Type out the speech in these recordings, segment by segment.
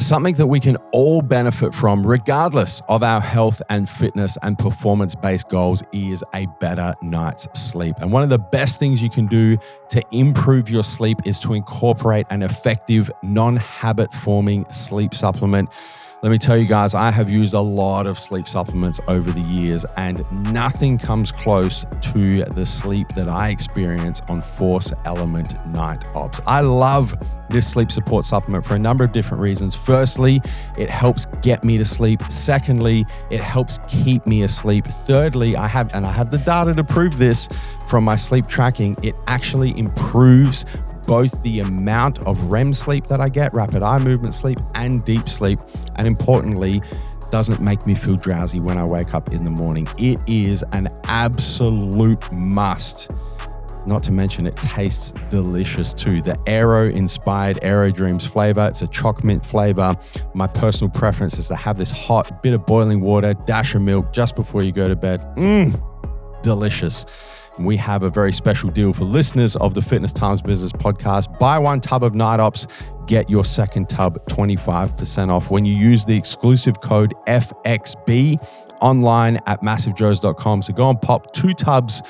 Something that we can all benefit from regardless of our health and fitness and performance-based goals is a better night's sleep. And one of the best things you can do to improve your sleep is to incorporate an effective non-habit forming sleep supplement. Let me tell you guys, I have used a lot of sleep supplements over the years and nothing comes close to the sleep that I experience on Force Element Night Ops. I love this sleep support supplement for a number of different reasons. Firstly, it helps get me to sleep. Secondly, it helps keep me asleep. Thirdly, I have the data to prove this from my sleep tracking, it actually improves both the amount of REM sleep that I get, rapid eye movement sleep, and deep sleep. And importantly, doesn't make me feel drowsy when I wake up in the morning. It is an absolute must. Not to mention it tastes delicious too. The Aero-inspired Aero Dreams flavor. It's a choc mint flavor. My personal preference is to have this hot bit of boiling water, dash of milk just before you go to bed. Delicious. We have a very special deal for listeners of the Fitness Times Business podcast. Buy one tub of Night Ops, get your second tub 25% off when you use the exclusive code FXB online at massivejoes.com. So go and pop 2 tubs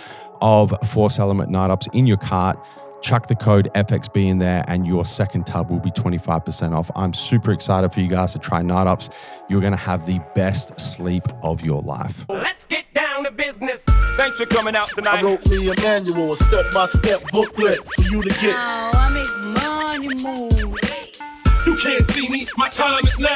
of Force Element Night Ops in your cart. Chuck the code FXB in there and your second tub will be 25% off. I'm super excited for you guys to try Night Ops. You're going to have the best sleep of your life. Let's get down to business. Thanks for coming out tonight. I wrote me a manual, a step-by-step booklet for you to get. Oh, I make money move. You can't see me, my time is now.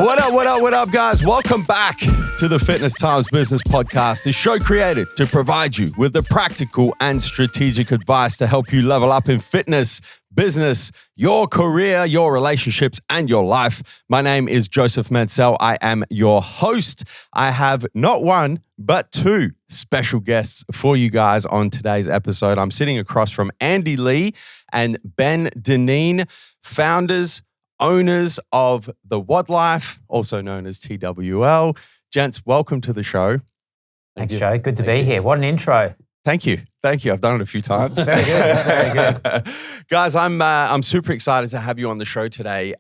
What up, guys? Welcome back to the Fitness Times Business Podcast, the show created to provide you with the practical and strategic advice to help you level up in fitness, business, your career, your relationships, and your life. My name is Joseph Mencel. I am your host. I have not one, but 2 special guests for you guys on today's episode. I'm sitting across from Andy Lee and Dineen, founders, owners of the WOD Life, also known as TWL. Gents, welcome to the show. Thanks, Joe. Good to be here. What an intro. Thank you. I've done it a few times. Very good. Very good. Guys, I'm super excited to have you on the show today.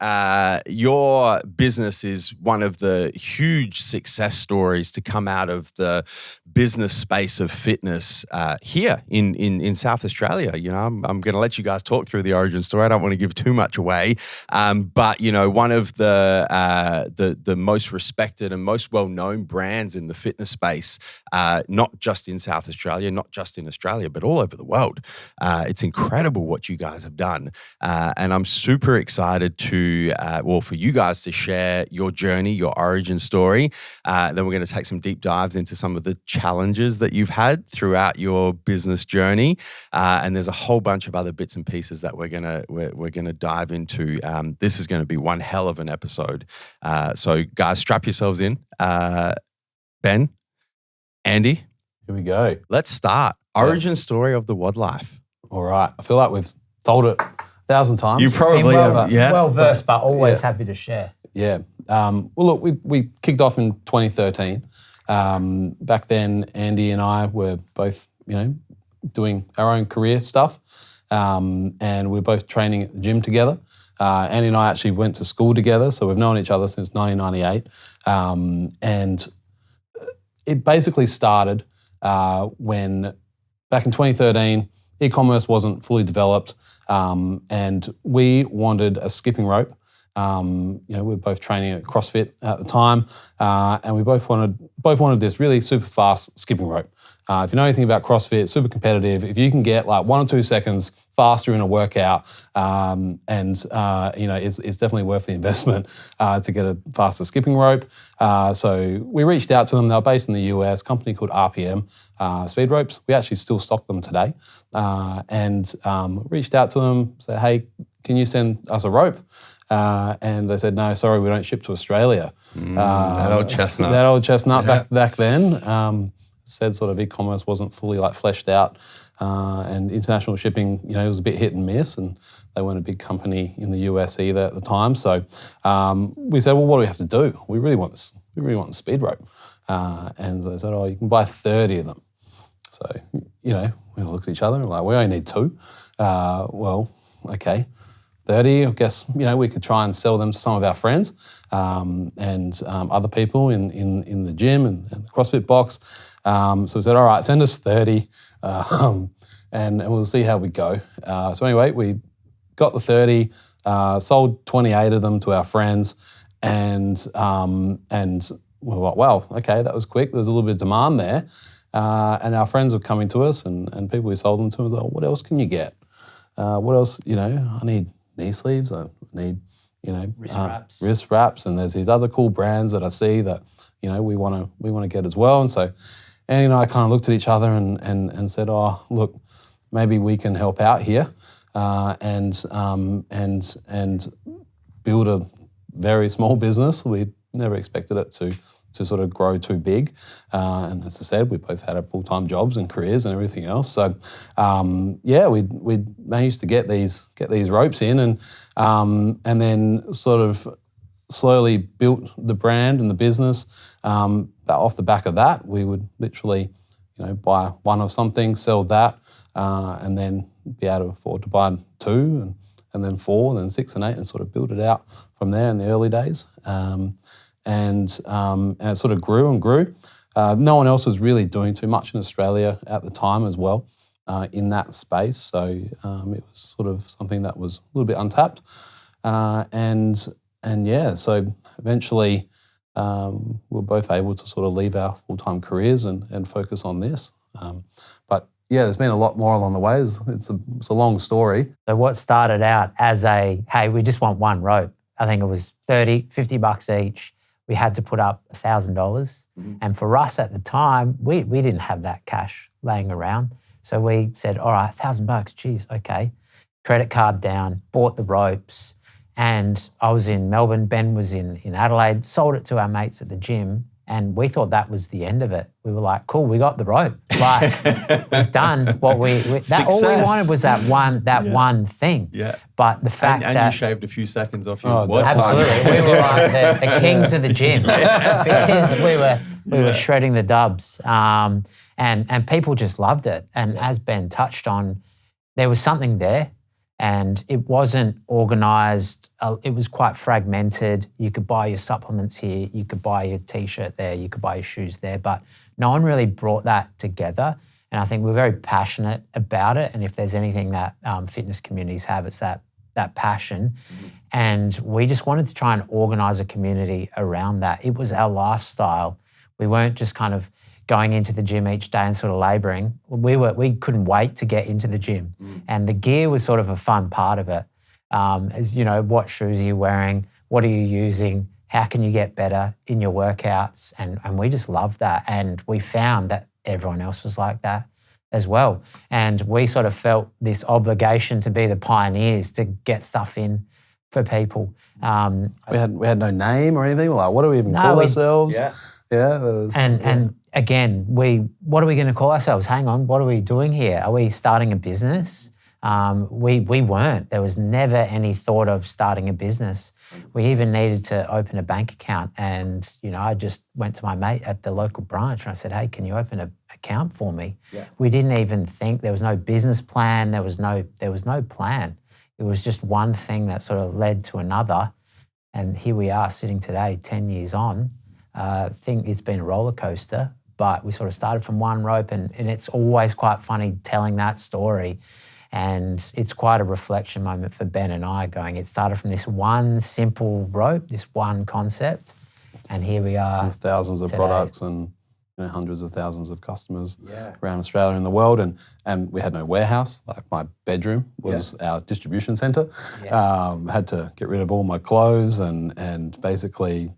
Your business is one of the huge success stories to come out of the business space of fitness here in South Australia. You know, I'm going to let you guys talk through the origin story. I don't want to give too much away, but you know, one of the most respected and most well-known brands in the fitness space, not just in South Australia, not just in Australia, but all over the world. It's incredible what you guys have done. And I'm super excited for you guys to share your journey, your origin story. Then we're going to take some deep dives into some of the challenges that you've had throughout your business journey. And there's a whole bunch of other bits and pieces that we're going to dive into. This is going to be one hell of an episode. So guys, strap yourselves in. Ben, Andy, here we go. Let's start. Origin story of the WOD Life. All right. I feel like we've told it 1,000 times. You probably have, yeah. Well versed, but always happy to share. Yeah. Well, look, we kicked off in 2013. Back then, Andy and I were both, doing our own career stuff, and we were both training at the gym together. Andy and I actually went to school together, so we've known each other since 1998. And it basically started when, back in 2013, e-commerce wasn't fully developed, and we wanted a skipping rope. We were both training at CrossFit at the time, and we both wanted this really super fast skipping rope. If you know anything about CrossFit, super competitive. If you can get like 1 or 2 seconds faster in a workout, it's definitely worth the investment to get a faster skipping rope. So we reached out to them. They were based in the US, a company called RPM Speed Ropes. We actually still stock them today, and reached out to them, said, "Hey, can you send us a rope?" And they said, "No, sorry, we don't ship to Australia." That old chestnut. That old chestnut back then. Said sort of e-commerce wasn't fully fleshed out, and international shipping, it was a bit hit and miss, and they weren't a big company in the US either at the time. So we said, well, what do we have to do? We really want this. We really want the speed rope. And they said, you can buy 30 of them. So, we looked at each other and we only need 2. Well, okay. 30, I guess, we could try and sell them to some of our friends and other people in the gym and the CrossFit box. So we said, all right, send us 30 and we'll see how we go. So anyway, we got the 30, sold 28 of them to our friends and we were like, wow, okay, that was quick. There was a little bit of demand there. And our friends were coming to us and people we sold them to was like, what else can you get? What else, I need knee sleeves, I need, wrist wraps, and there's these other cool brands that I see that, we want to get as well. And so Andy and I kind of looked at each other and said, oh, look, maybe we can help out here and build a very small business. We never expected it to sort of grow too big. And as I said, we both had our full-time jobs and careers and everything else. So we managed to get these ropes in and then sort of slowly built the brand and the business. But off the back of that, we would literally, buy one of something, sell that, and then be able to afford to buy 2 and then 4 and then 6 and 8 and sort of build it out from there in the early days. And it sort of grew and grew. No one else was really doing too much in Australia at the time as well in that space. So it was sort of something that was a little bit untapped. So eventually we were both able to sort of leave our full-time careers and focus on this. But yeah, there's been a lot more along the way. It's a long story. So what started out as hey, we just want one rope. I think it was $50 each. We had to put up $1,000. Mm-hmm. And for us at the time, we didn't have that cash laying around. So we said, all right, $1,000, geez, okay. Credit card down, bought the ropes. And I was in Melbourne, Ben was in Adelaide, sold it to our mates at the gym. And we thought that was the end of it. We were like, cool, we got the rope. Like, we've done what all we wanted was that one thing. Yeah. But the fact and that... you shaved a few seconds off your work time. Absolutely. We were like the kings of the gym because we were shredding the dubs. And people just loved it. And as Ben touched on, there was something there. And it wasn't organised. It was quite fragmented. You could buy your supplements here. You could buy your T-shirt there. You could buy your shoes there. But no one really brought that together. And I think we're very passionate about it. And if there's anything that fitness communities have, it's that passion. Mm-hmm. And we just wanted to try and organise a community around that. It was our lifestyle. We weren't just kind of going into the gym each day and sort of labouring. We couldn't wait to get into the gym. And the gear was sort of a fun part of it. As what shoes are you wearing? What are you using? How can you get better in your workouts? And we just loved that. And we found that everyone else was like that as well. And we sort of felt this obligation to be the pioneers to get stuff in for people. We had no name or anything. Like, what do we even call ourselves? Yeah. And again, what are we going to call ourselves? Hang on, what are we doing here? Are we starting a business? We weren't. There was never any thought of starting a business. We even needed to open a bank account. And, I just went to my mate at the local branch and I said, hey, can you open an account for me? Yeah. We didn't even think, there was no business plan. There was no plan. It was just one thing that sort of led to another. And here we are sitting today, 10 years on. I think it's been a roller coaster, but we sort of started from one rope and it's always quite funny telling that story. And it's quite a reflection moment for Ben and I going, it started from this one simple rope, this one concept, and here we are. With thousands of products and hundreds of thousands of customers around Australia and the world. And we had no warehouse. Like, my bedroom was our distribution centre. Yeah. Had to get rid of all my clothes and basically,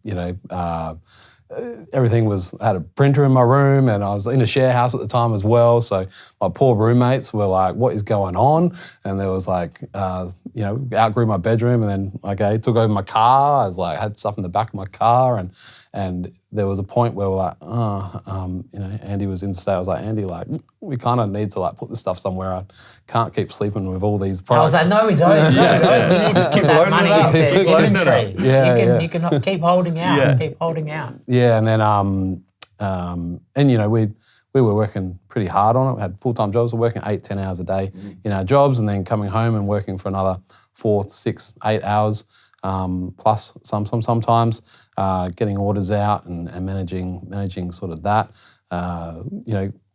everything I had a printer in my room and I was in a share house at the time as well. So my poor roommates were like, what is going on? And there was like, outgrew my bedroom and then, took over my car. I was like, had stuff in the back of my car and there was a point where we're like, Andy was in the state. I was like, Andy, we kind of need to put this stuff somewhere. I can't keep sleeping with all these products. I was like, no, we don't. We need to put that money into inventory. You can keep holding out and keep holding out. Yeah, and then, we were working pretty hard on it. We had full-time jobs. We were working 8-10 hours a day in our jobs and then coming home and working for another 4, 6, 8 hours plus sometimes, getting orders out and managing sort of that.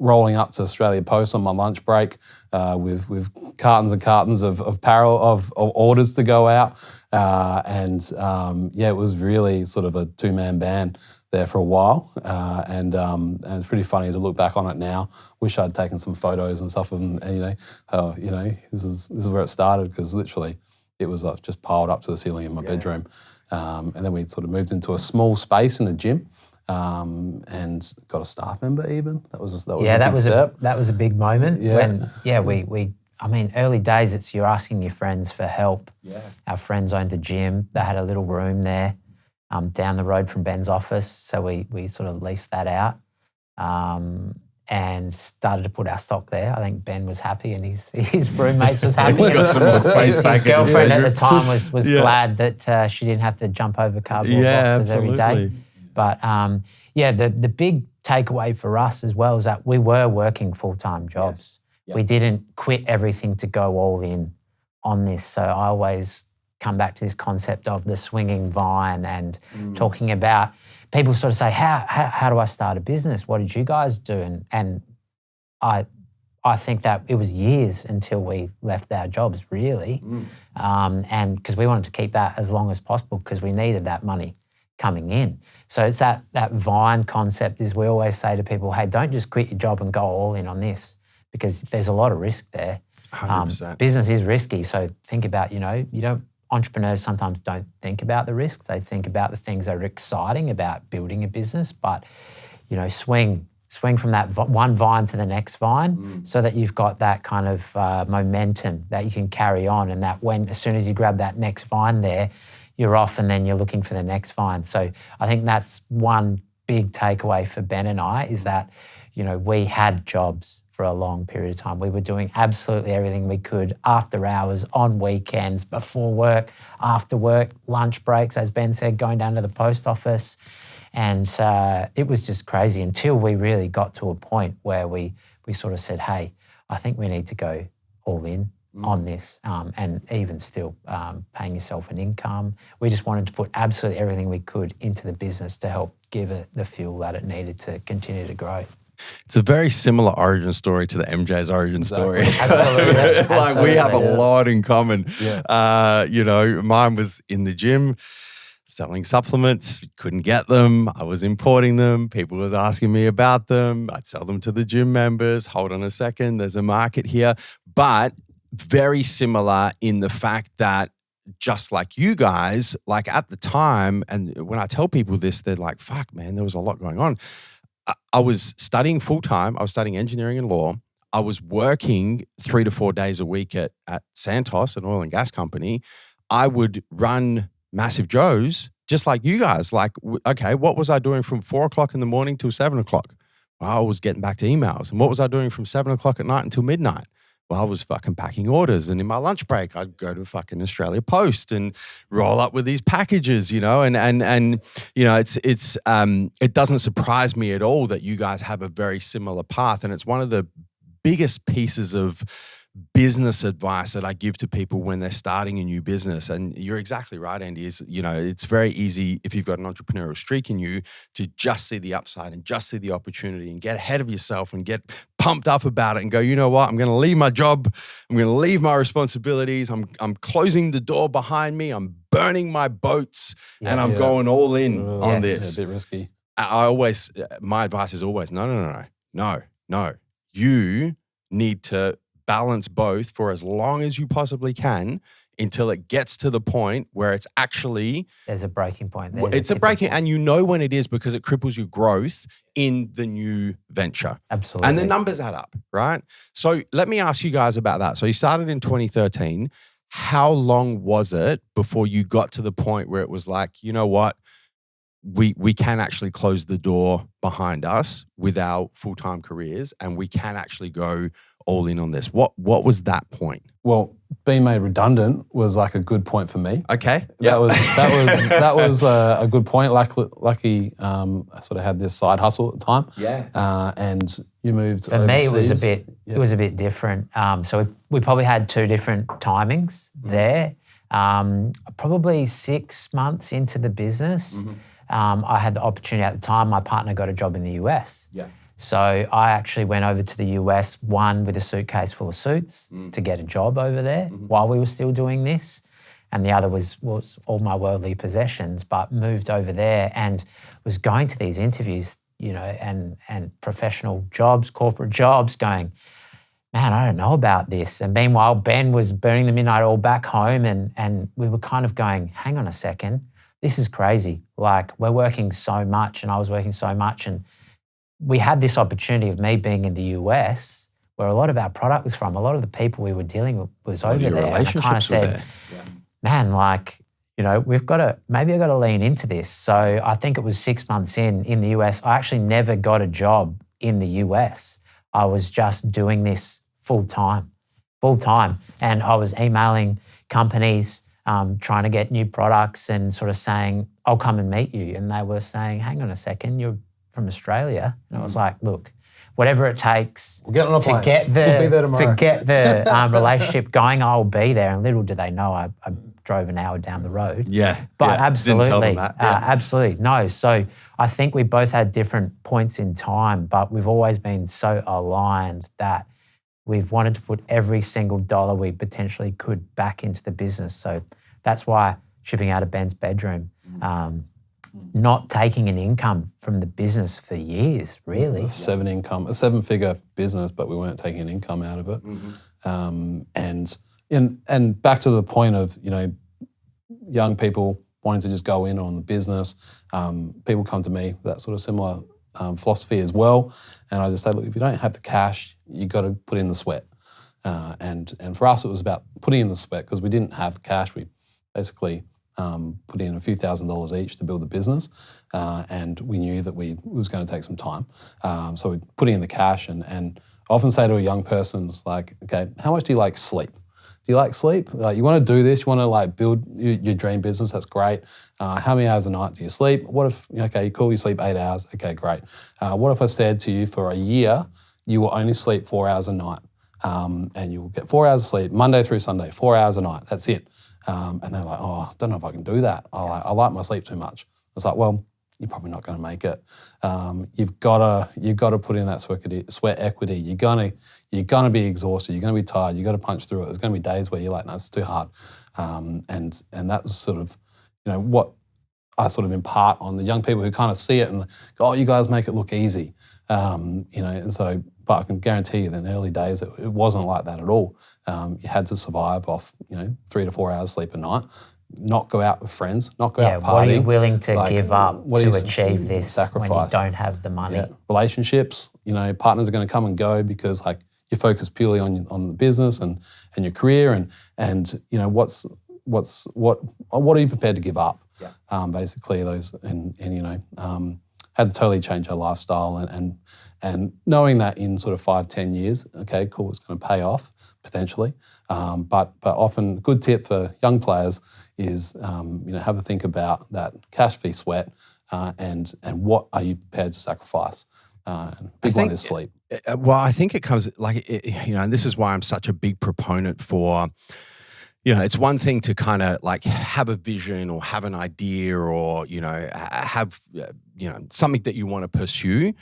Rolling up to Australia Post on my lunch break with cartons and cartons of apparel of orders to go out. It was really sort of a two-man band there for a while. And it's pretty funny to look back on it now. Wish I'd taken some photos and stuff and this is where it started, because literally it was just piled up to the ceiling in my bedroom. And then we sort of moved into a small space in a gym. And got a staff member even. That was a big step. That was a big moment. Yeah. When early days, you're asking your friends for help. Yeah. Our friends owned a gym. They had a little room there down the road from Ben's office. So we sort of leased that out and started to put our stock there. I think Ben was happy and his roommates was happy. We got some more space back. His girlfriend at the time was glad that she didn't have to jump over cardboard boxes every day. But the big takeaway for us as well is that we were working full-time jobs. Yes. Yep. We didn't quit everything to go all in on this. So I always come back to this concept of the swinging vine and talking about, people sort of say, how do I start a business? What did you guys do? And I think that it was years until we left our jobs, really. And because we wanted to keep that as long as possible because we needed that money coming in. So it's that vine concept is we always say to people, hey, don't just quit your job and go all in on this, because there's a lot of risk there. 100%. Business is risky. So think about, entrepreneurs sometimes don't think about the risks. They think about the things that are exciting about building a business, but, swing from that one vine to the next vine so that you've got that kind of momentum that you can carry on, and that as soon as you grab that next vine there, you're off and then you're looking for the next vine. So I think that's one big takeaway for Ben and I is that, we had jobs for a long period of time. We were doing absolutely everything we could after hours, on weekends, before work, after work, lunch breaks, as Ben said, going down to the post office. And it was just crazy until we really got to a point where we sort of said, hey, I think we need to go all in on this, and even still paying yourself an income. We just wanted to put absolutely everything we could into the business to help give it the fuel that it needed to continue to grow. It's a very similar origin story to the MJ's origin story. Absolutely. Like we have a lot in common. Yeah. Mine was in the gym, selling supplements, couldn't get them. I was importing them. People was asking me about them. I'd sell them to the gym members. Hold on a second, there's a market here. But very similar in the fact that just like you guys, like at the time, and when I tell people this, they're like, fuck, man, there was a lot going on. I was studying full-time. I was studying engineering and law. I was working 3 to 4 days a week at Santos, an oil and gas company. I would run Massive Joe's just like you guys. Like, okay, what was I doing from 4 o'clock in the morning till 7 o'clock? Well, I was getting back to emails. And what was I doing from 7 o'clock at night until midnight? Well, I was fucking packing orders, and in my lunch break, I'd go to fucking Australia Post and roll up with these packages, and it doesn't surprise me at all that you guys have a very similar path, and it's one of the biggest pieces of business advice that I give to people when they're starting a new business. And you're exactly right, Andy, it's very easy if you've got an entrepreneurial streak in you to just see the upside and just see the opportunity and get ahead of yourself and get pumped up about it and go, you know what, I'm going to leave my job. I'm going to leave my responsibilities. I'm closing the door behind me. I'm burning my boats and I'm going all in on this. Yeah, a bit risky. My advice is always, no. You need to balance both for as long as you possibly can until it gets to the point where it's actually... There's a breaking point. It's a breaking, and you know when it is because it cripples your growth in the new venture. Absolutely. And the numbers add up, right? So let me ask you guys about that. So you started in 2013. How long was it before you got to the point where it was like, you know what? We can actually close the door behind us with our full-time careers, and we can actually go all in on this. What was that point? Well, being made redundant was like a good point for me. Okay, that was a good point. Lucky, I sort of had this side hustle at the time. Yeah, and you moved. For me, it was a bit different. So we probably had two different timings there. Probably 6 months into the business, I had the opportunity at the time. My partner got a job in the US. Yeah. So I actually went over to the US, one with a suitcase full of suits to get a job over there while we were still doing this. And the other was all my worldly possessions, but moved over there and was going to these interviews, you know, and professional jobs, corporate jobs, going, man, I don't know about this. And meanwhile, Ben was burning the midnight oil back home, and we were kind of going, hang on a second, this is crazy. Like, we're working so much, and I was working so much, and we had this opportunity of me being in the US, where a lot of our product was from, a lot of the people we were dealing with was over there. And I kind of said, man, like, you know, maybe I've got to lean into this. So I think it was 6 months in the US. I actually never got a job in the US. I was just doing this full time. And I was emailing companies, trying to get new products and sort of saying, I'll come and meet you. And they were saying, hang on a second, you're from Australia. And I was like, look, whatever it takes We'll get on a plane. to get We'll be there tomorrow. to get the relationship going, I'll be there. And little did they know I drove an hour down the road. Yeah. But yeah. absolutely, Didn't tell them that. Yeah. absolutely. No, so I think we both had different points in time, but we've always been so aligned that we've wanted to put every single dollar we potentially could back into the business. So that's why shipping out of Ben's bedroom, not taking an income from the business for years, really. A seven-figure business, but we weren't taking an income out of it. And back to the point of, you know, young people wanting to just go in on the business. People come to me with that sort of similar philosophy as well. And I just say, look, if you don't have the cash, you got to put in the sweat. And for us, it was about putting in the sweat because we didn't have cash. We basically put in a few $1,000s each to build the business, and we knew that it was going to take some time. So we put in the cash, and I often say to a young person, like, okay, how much do you like sleep? Do you like sleep? Like, you want to do this? You want to like build your dream business? That's great. How many hours a night do you sleep? What if, okay, cool, you sleep 8 hours. Okay, great. What if I said to you for a year, you will only sleep 4 hours a night, and you will get 4 hours of sleep Monday through Sunday, 4 hours a night. That's it. And they're like, oh, I don't know if I can do that. I like my sleep too much. It's like, well, you're probably not going to make it. You've got to put in that sweat equity. You're gonna be exhausted. You're gonna be tired. You got to punch through it. There's going to be days where you're like, no, it's too hard. And that's sort of, you know, what I sort of impart on the young people who kind of see it and go, oh, you guys make it look easy. You know, and so, but I can guarantee you that in the early days, it wasn't like that at all. You had to survive off, you know, 3 to 4 hours sleep a night, not go out with friends, not go out partying. What are you willing to give up to achieve this sacrifice? When you don't have the money? Yeah. Relationships, you know, partners are going to come and go because like you focus purely on the business and your career and you know, what are you prepared to give up? Yeah. Basically those and you know, had to totally change our lifestyle and knowing that in sort of 5-10 years, okay, cool, it's going to pay off potentially. But often a good tip for young players is, you know, have a think about that cash fee sweat and what are you prepared to sacrifice? Big one is sleep. Well, I think it comes like, you know, and this is why I'm such a big proponent for, you know, it's one thing to kind of like have a vision or have an idea or, you know, have, you know, something that you want to pursue.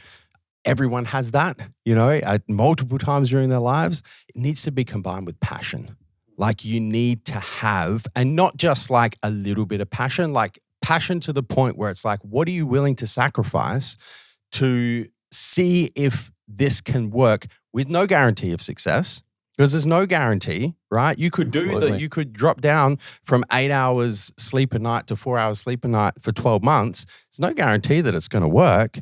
Everyone has that, you know, at multiple times during their lives. It needs to be combined with passion. Like you need to have, and not just like a little bit of passion, like passion to the point where it's like, what are you willing to sacrifice to see if this can work with no guarantee of success? Because there's no guarantee, right? You could do that. You could drop down from 8 hours sleep a night to 4 hours sleep a night for 12 months. There's no guarantee that it's going to work.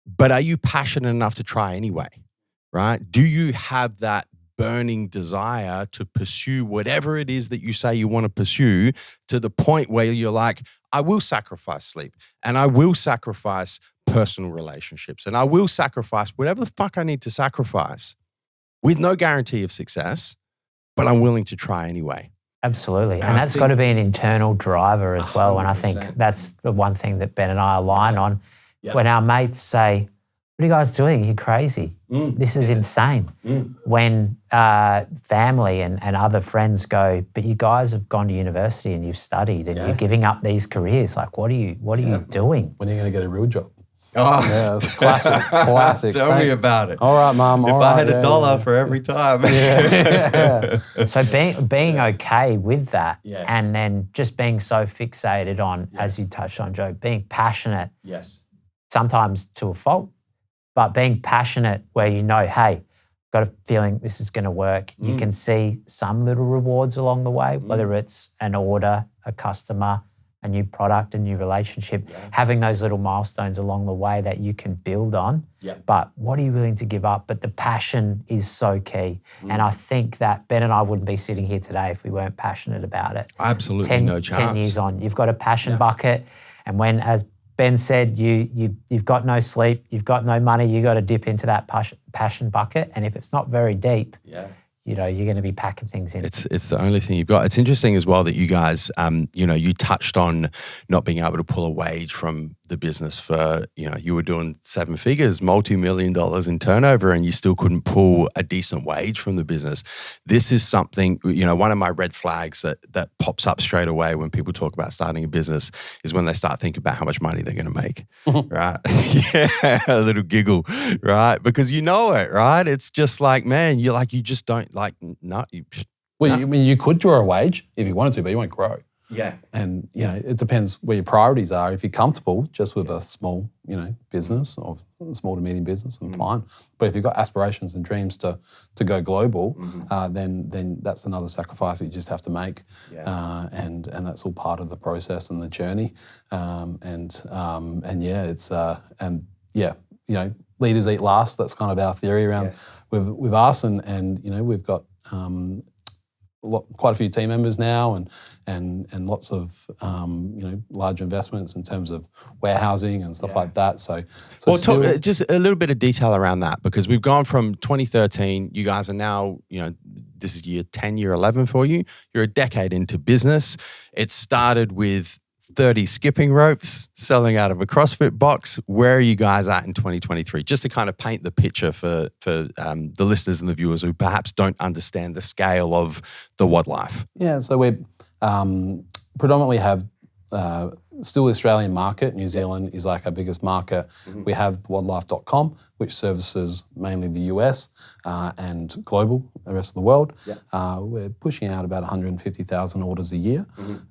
But are you passionate enough to try anyway, right? Do you have that burning desire to pursue whatever it is that you say you want to pursue to the point where you're like, I will sacrifice sleep and I will sacrifice personal relationships and I will sacrifice whatever the fuck I need to sacrifice with no guarantee of success, but I'm willing to try anyway. Absolutely. And that's got to be an internal driver as well. 100%. And I think that's the one thing that Ben and I align on. Yep. When our mates say, what are you guys doing? You're crazy. This is insane. When family and other friends go, but you guys have gone to university and you've studied and you're giving up these careers. Like, what are you doing? When are you going to get a real job? Oh, Yeah, it's classic. Tell me about it. All right, Mum. If I had $1 for every time. So being okay with that, and then just being so fixated on, as you touched on, Joe, being passionate. Yes. Sometimes to a fault, but being passionate where you know, hey, got a feeling this is going to work. You can see some little rewards along the way, whether it's an order, a customer, a new product, a new relationship, having those little milestones along the way that you can build on. But what are you willing to give up? But the passion is so key. And I think that Ben and I wouldn't be sitting here today if we weren't passionate about it. Absolutely no chance. 10 years on, you've got a passion bucket. And when, as Ben said, you've got no sleep, you've got no money, you got to dip into that passion bucket. And if it's not very deep, you know, you're going to be packing things in. It's the only thing you've got. It's interesting as well that you guys, you know, you touched on not being able to pull a wage from the business for, you know, you were doing 7 figures, multi-million dollars in turnover, and you still couldn't pull a decent wage from the business. This is something, you know, one of my red flags that pops up straight away when people talk about starting a business is when they start thinking about how much money they're going to make, right? A little giggle, right? Because you know it, right? It's just like, man, you just don't like, no. Well, I mean, you could draw a wage if you wanted to, but you won't grow. Yeah. And, you know, it depends where your priorities are. If you're comfortable just with a small, you know, business or small to medium business, then fine. But if you've got aspirations and dreams to go global, then that's another sacrifice that you just have to make. And that's all part of the process and the journey. You know, leaders eat last. That's kind of our theory around with us. And you know, we've got quite a few team members now and lots of you know, large investments in terms of warehousing and stuff like that. So talk just a little bit of detail around that, because we've gone from 2013. You guys are now, you know, this is year 10, year 11 for you. You're a decade into business. It started with 30 skipping ropes, selling out of a CrossFit box. Where are you guys at in 2023? Just to kind of paint the picture for the listeners and the viewers who perhaps don't understand the scale of the WOD Life. Yeah, so we predominantly have still the Australian market. New Zealand is like our biggest market. We have wodlife.com, which services mainly the US and global, the rest of the world. We're pushing out about 150,000 orders a year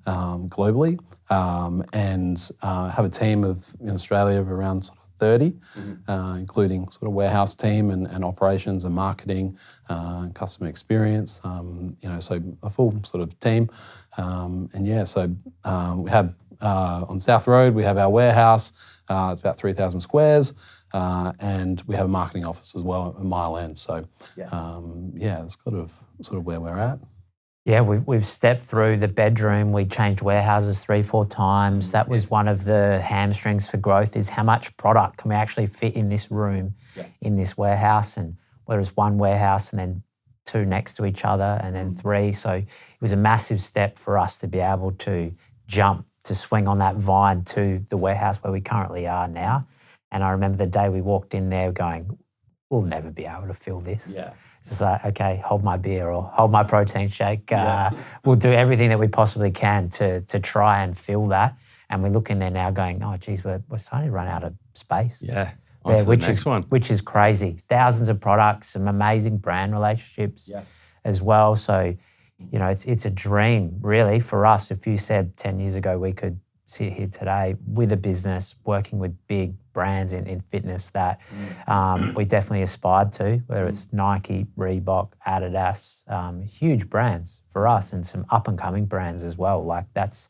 globally, and have a team in Australia of around sort of 30, including sort of warehouse team and operations and marketing, and customer experience. You know, so a full sort of team. We have on South Road, we have our warehouse. It's about 3,000 squares, and we have a marketing office as well at Mile End. So, it's sort of where we're at. Yeah, we've stepped through the bedroom. We changed warehouses 3-4 times. That was one of the hamstrings for growth, is how much product can we actually fit in this room, in this warehouse, and whether it's one warehouse and then 2 next to each other and then 3. So it was a massive step for us to be able to jump, to swing on that vine to the warehouse where we currently are now. And I remember the day we walked in there going, we'll never be able to fill this. It's like, okay, hold my beer or hold my protein shake. We'll do everything that we possibly can to try and fill that. And we look in there now going, oh, geez, we're starting to run out of space. Which is crazy. Thousands of products, some amazing brand relationships as well. So, you know, it's a dream really for us. If you said 10 years ago we could sit here today with a business working with big brands in fitness that we definitely aspired to, whether it's Nike, Reebok, Adidas, huge brands for us, and some up and coming brands as well. Like, that's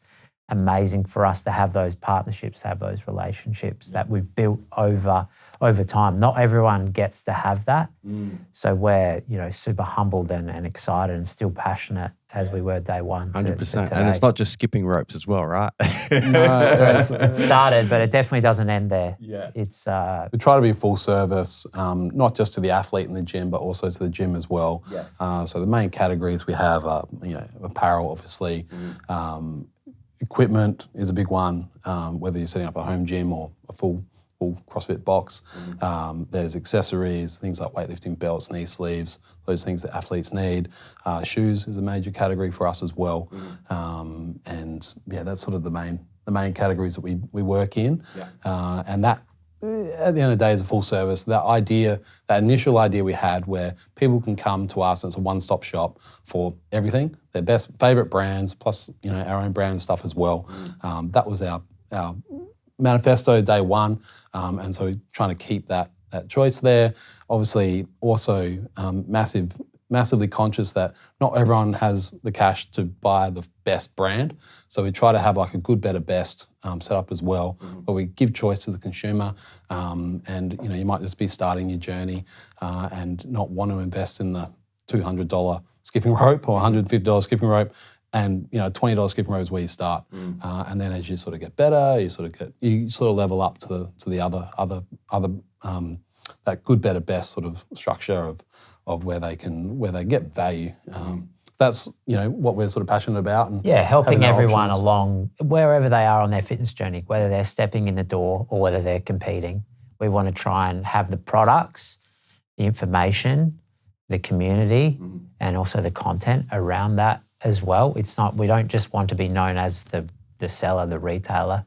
amazing for us to have those partnerships, have those relationships that we've built over time. Not everyone gets to have that. So we're, you know, super humbled and excited and still passionate as we were day one. 100%. And it's not just skipping ropes as well, right? No, it started, but it definitely doesn't end there. It's we try to be full service, not just to the athlete in the gym, but also to the gym as well. So the main categories we have are, you know, apparel, obviously. Equipment is a big one, whether you're setting up a home gym or a full full CrossFit box. There's accessories, things like weightlifting belts, knee sleeves, those things that athletes need. Shoes is a major category for us as well. And yeah, that's sort of the main categories that we work in. And that, at the end of the day, is a full service. That initial idea we had where people can come to us and it's a one-stop shop for everything, their best favourite brands, plus our own brand stuff as well. That was our manifesto day one, and so trying to keep that choice there. Obviously, also massively conscious that not everyone has the cash to buy the best brand. So we try to have like a good, better, best set up as well, where we give choice to the consumer. And you might just be starting your journey and not want to invest in the $200 skipping rope or $150 skipping rope. And $20 skipping rope is where you start. And then as you sort of get better, you sort of level up to the other that good, better, best sort of structure of where they get value. That's what we're sort of passionate about. And helping everyone along wherever they are on their fitness journey, whether they're stepping in the door or whether they're competing. We want to try and have the products, the information, the community, and also the content around that as well. We don't just want to be known as the seller, the retailer.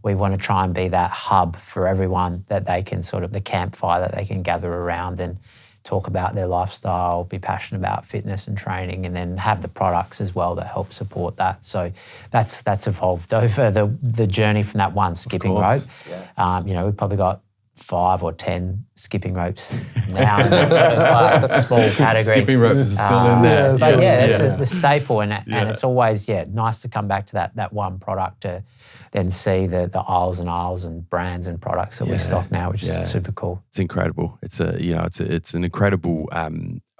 We want to try and be that hub for everyone that they can the campfire that they can gather around and talk about their lifestyle, be passionate about fitness and training, and then have the products as well that help support that. So that's evolved over the journey from that one skipping rope. We've probably got 5 or 10 skipping ropes now, and that's sort of like a small category. Skipping ropes is still in there. But it's the staple, and it's always nice to come back to that one product to then see the aisles and aisles and brands and products that we stock now, which is super cool. It's incredible. It's an incredible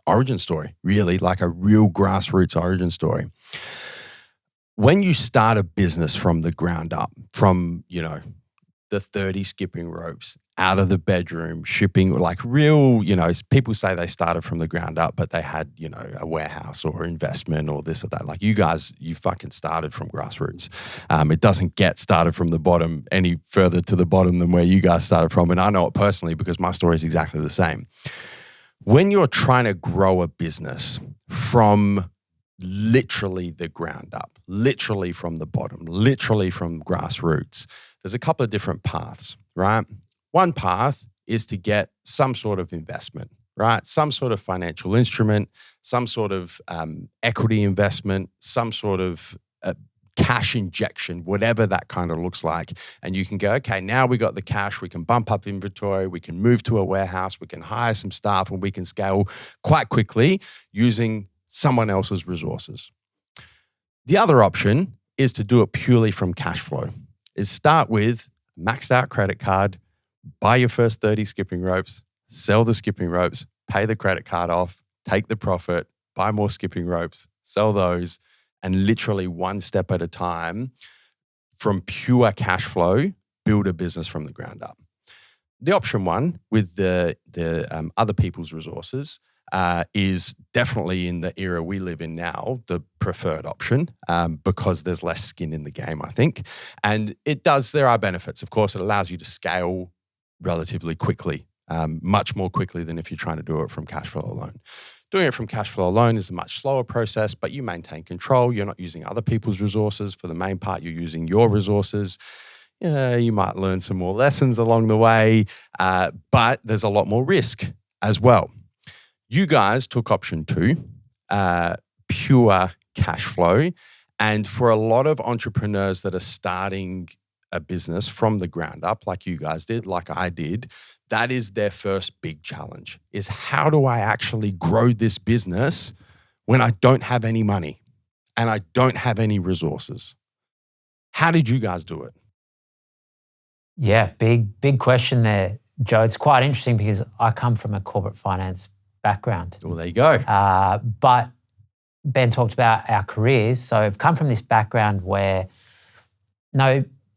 origin story, really, like a real grassroots origin story. When you start a business from the ground up, from the 30 skipping ropes out of the bedroom, shipping, like real, people say they started from the ground up, but they had, a warehouse or investment or this or that. Like you guys, you fucking started from grassroots. It doesn't get started from the bottom any further to the bottom than where you guys started from. And I know it personally because my story is exactly the same. When you're trying to grow a business from literally the ground up, literally from the bottom, literally from grassroots, there's a couple of different paths, right? One path is to get some sort of investment, right? Some sort of financial instrument, some sort of equity investment, some sort of cash injection, whatever that kind of looks like. And you can go, okay, now we got the cash, we can bump up inventory, we can move to a warehouse, we can hire some staff, and we can scale quite quickly using someone else's resources. The other option is to do it purely from cash flow. Is start with maxed out credit card, buy your first 30 skipping ropes, sell the skipping ropes, pay the credit card off, take the profit, buy more skipping ropes, sell those, and literally one step at a time from pure cash flow, build a business from the ground up. The option one with the other people's resources is definitely in the era we live in now, the preferred option because there's less skin in the game, I think. And there are benefits. Of course, it allows you to scale relatively quickly, much more quickly than if you're trying to do it from cash flow alone. Doing it from cash flow alone is a much slower process, but you maintain control. You're not using other people's resources. For the main part, you're using your resources. You might learn some more lessons along the way, but there's a lot more risk as well. You guys took option 2, pure cash flow. And for a lot of entrepreneurs that are starting a business from the ground up, like you guys did, like I did, that is their first big challenge, is how do I actually grow this business when I don't have any money and I don't have any resources? How did you guys do it? Yeah, big question there, Joe. It's quite interesting because I come from a corporate finance background. Well, there you go. But Ben talked about our careers. So I've come from this background where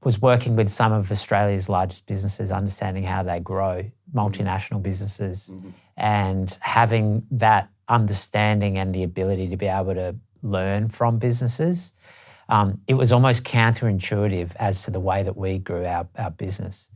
was working with some of Australia's largest businesses, understanding how they grow, multinational businesses, and having that understanding and the ability to be able to learn from businesses. It was almost counterintuitive as to the way that we grew our business.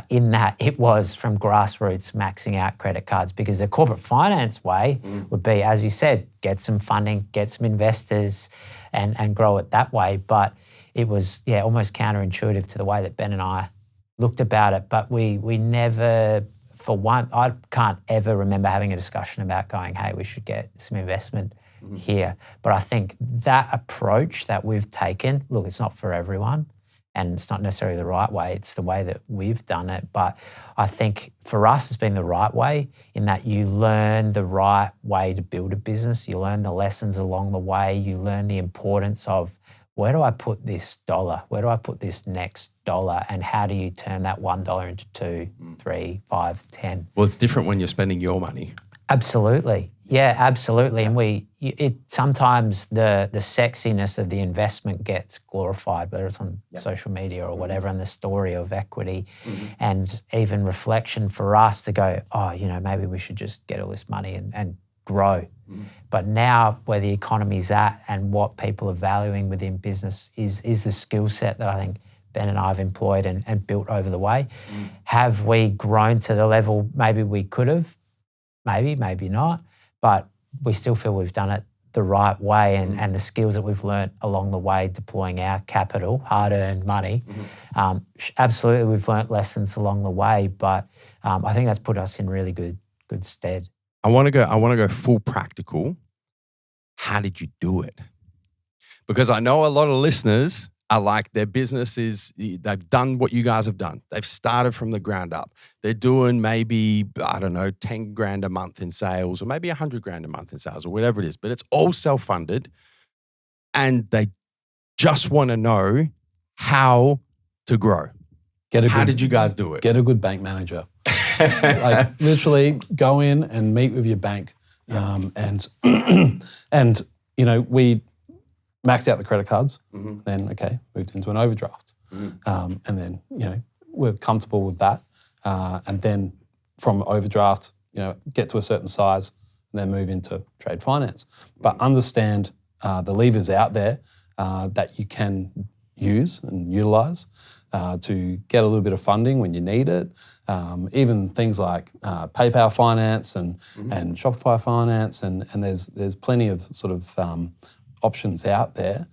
in that it was from grassroots maxing out credit cards, because the corporate finance way would be, as you said, get some funding, get some investors and grow it that way. But it was, almost counterintuitive to the way that Ben and I looked about it. But we never, for one, I can't ever remember having a discussion about going, hey, we should get some investment here. But I think that approach that we've taken, look, it's not for everyone and it's not necessarily the right way. It's the way that we've done it. But I think for us, it's been the right way in that you learn the right way to build a business. You learn the lessons along the way. You learn the importance of, where do I put this dollar? Where do I put this next dollar? And how do you turn that $1 into 2, 3, 5, 10? Well, it's different when you're spending your money. Absolutely. Yeah, absolutely. And sometimes the sexiness of the investment gets glorified, whether it's on social media or whatever, and the story of equity and even reflection for us to go, maybe we should just get all this money and grow. But now where the economy's at and what people are valuing within business is the skill set that I think Ben and I have employed and built over the way. Have we grown to the level maybe we could have? Maybe not. But we still feel we've done it the right way and the skills that we've learnt along the way deploying our capital, hard-earned money. Absolutely, we've learnt lessons along the way, but I think that's put us in really good stead. I want to go full practical. How did you do it? Because I know a lot of listeners are like, their business they've done what you guys have done. They've started from the ground up. They're doing maybe, 10 grand a month in sales, or maybe 100 grand a month in sales, or whatever it is, but it's all self-funded. And they just want to know how to grow. How did you guys do it? Get a good bank manager. Like literally go in and meet with your bank. And we maxed out the credit cards, then moved into an overdraft. And then, we're comfortable with that. And then from overdraft, get to a certain size and then move into trade finance. But understand the levers out there that you can use and utilize to get a little bit of funding when you need it. Even things like PayPal finance and Shopify finance, and there's plenty of sort of options out there,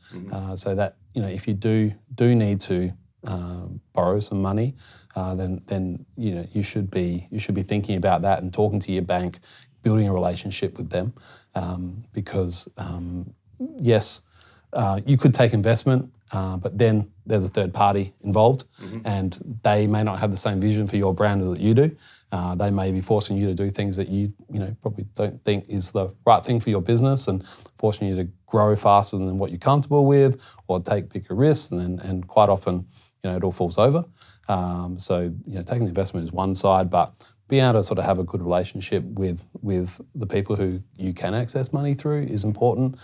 so that if you do need to borrow some money, then you should be thinking about that and talking to your bank, building a relationship with them, because yes, you could take investment, but then there's a third party involved, and they may not have the same vision for your brand that you do. They may be forcing you to do things that you probably don't think is the right thing for your business, and forcing you to grow faster than what you're comfortable with, or take bigger risks, and quite often, it all falls over. So taking the investment is one side, but being able to sort of have a good relationship with the people who you can access money through is important.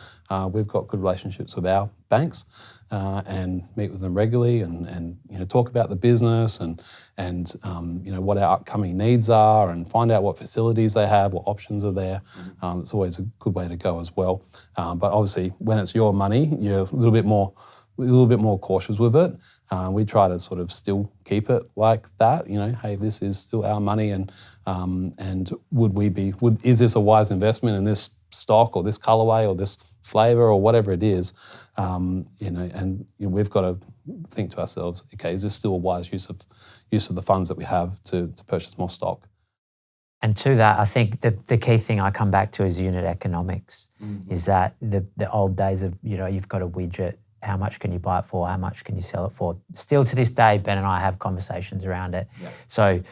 We've got good relationships with our banks, and meet with them regularly, and talk about the business and what our upcoming needs are, and find out what facilities they have, what options are there. It's always a good way to go as well. But obviously, when it's your money, you're a little bit more cautious with it. We try to sort of still keep it like that. Hey, this is still our money, and is this a wise investment in this stock or this colorway or this flavor or whatever it is? We've got to think to ourselves, okay, is this still a wise use of the funds that we have to purchase more stock? And to that, I think the key thing I come back to is unit economics. Is that the old days of, you've got a widget, how much can you buy it for? How much can you sell it for? Still to this day, Ben and I have conversations around it. Yeah. So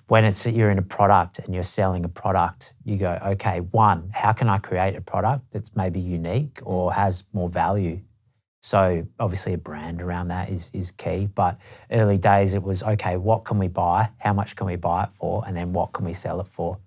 when you're in a product and you're selling a product, you go, okay, one, how can I create a product that's maybe unique or has more value? So obviously a brand around that is key. But early days it was, okay, what can we buy? How much can we buy it for? And then what can we sell it for?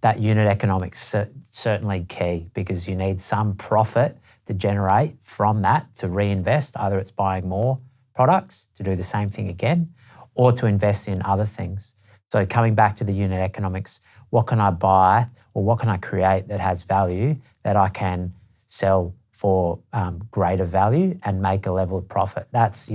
That unit economics certainly key, because you need some profit to generate from that to reinvest. Either it's buying more products to do the same thing again, or to invest in other things. So coming back to the unit economics, what can I buy or what can I create that has value that I can sell for greater value and make a level of profit? That's,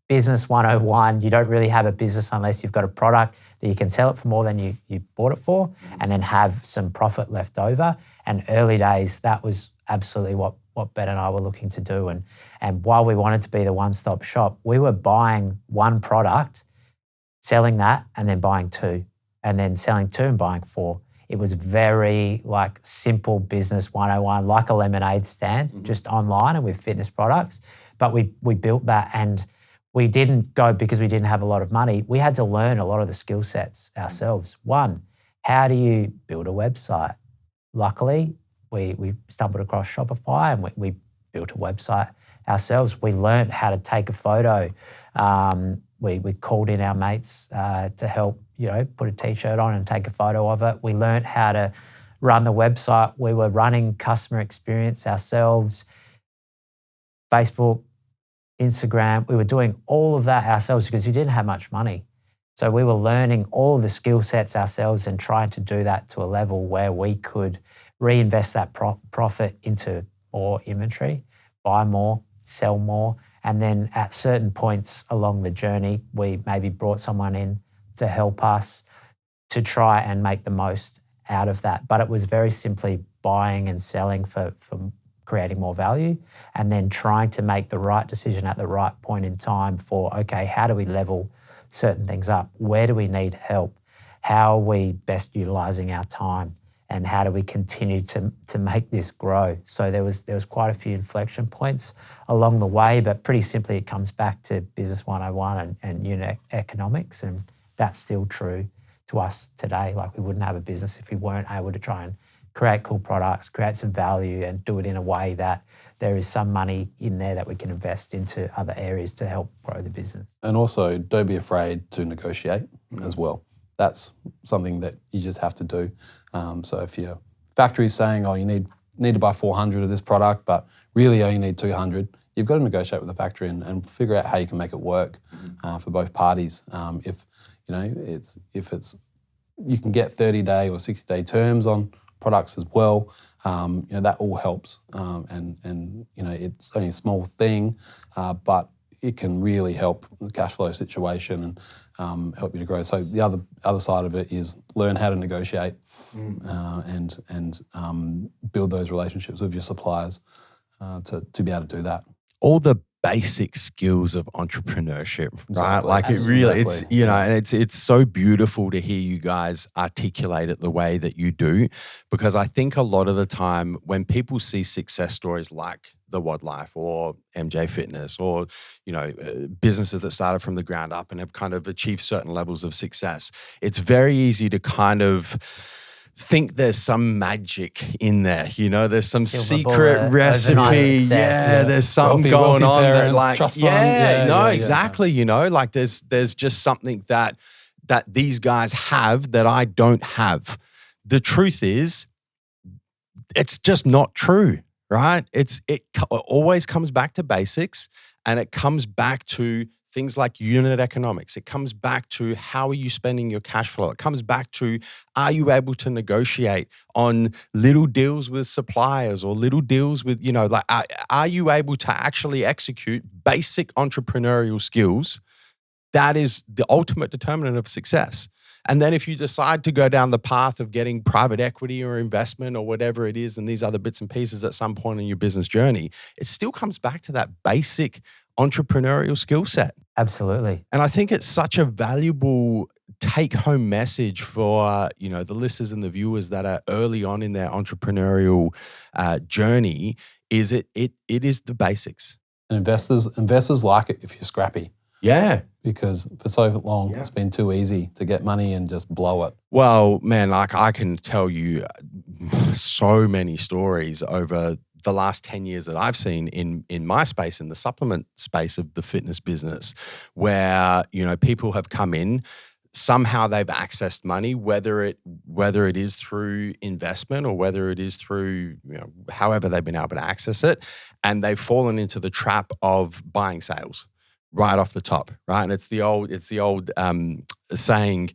business 101. You don't really have a business unless you've got a product that you can sell it for more than you bought it for, and then have some profit left over. And early days, that was absolutely what Ben and I were looking to do. And while we wanted to be the one-stop shop, we were buying one product, selling that, and then buying two, and then selling two and buying four. It was very like simple business 101, like a lemonade stand, just online and with fitness products. But we built that, and we didn't go because we didn't have a lot of money. We had to learn a lot of the skill sets ourselves. One, how do you build a website? Luckily, we stumbled across Shopify, and we built a website ourselves. We learned how to take a photo. We called in our mates to help, put a t-shirt on and take a photo of it. We learned how to run the website. We were running customer experience ourselves, Facebook, Instagram. We were doing all of that ourselves because we didn't have much money. So we were learning all the skill sets ourselves and trying to do that to a level where we could reinvest that profit into more inventory, buy more, sell more. And then at certain points along the journey, we maybe brought someone in to help us to try and make the most out of that. But it was very simply buying and selling for creating more value, and then trying to make the right decision at the right point in time for, okay, how do we level certain things up? Where do we need help? How are we best utilizing our time? And how do we continue to make this grow? So there was quite a few inflection points along the way, but pretty simply it comes back to Business 101 and unit economics, and that's still true to us today. Like, we wouldn't have a business if we weren't able to try and create cool products, create some value, and do it in a way that there is some money in there that we can invest into other areas to help grow the business. And also, don't be afraid to negotiate as well. That's something that you just have to do. So if your factory's saying, you need to buy 400 of this product, but really you only need 200, you've got to negotiate with the factory and figure out how you can make it work for both parties. If you can get 30-day or 60-day terms on products as well, that all helps. And it's only a small thing, but it can really help the cash flow situation and help you to grow. So the other side of it is learn how to negotiate and build those relationships with your suppliers to be able to do that. All the basic skills of entrepreneurship, right? Exactly. Like, it really, Exactly. and it's so beautiful to hear you guys articulate it the way that you do, because I think a lot of the time when people see success stories like the WOD Life or MJ Fitness or, businesses that started from the ground up and have kind of achieved certain levels of success, it's very easy to kind of think there's some magic in there, there's some Silver secret bullet, recipe. overnight success. There's something Wealthy going on that, parents, like, trust fund. exactly. Like there's just something that these guys have that I don't have. The truth is, it's just not true, right? It always comes back to basics, and it comes back to things like unit economics. It comes back to how are you spending your cash flow? It comes back to, are you able to negotiate on little deals with suppliers or little deals with, are you able to actually execute basic entrepreneurial skills? That is the ultimate determinant of success. And then if you decide to go down the path of getting private equity or investment or whatever it is and these other bits and pieces at some point in your business journey, it still comes back to that basic entrepreneurial skill set. Absolutely. And I think it's such a valuable take-home message for the listeners and the viewers that are early on in their entrepreneurial journey. Is it is the basics. And investors like it if you're scrappy. Yeah. Because for so long, it's been too easy to get money and just blow it. Well, man, like, I can tell you so many stories over the last 10 years that I've seen in my space, in the supplement space of the fitness business, where, people have come in, somehow they've accessed money, whether it is through investment or whether it is through, however they've been able to access it, and they've fallen into the trap of buying sales. right off the top, right? And it's the old saying,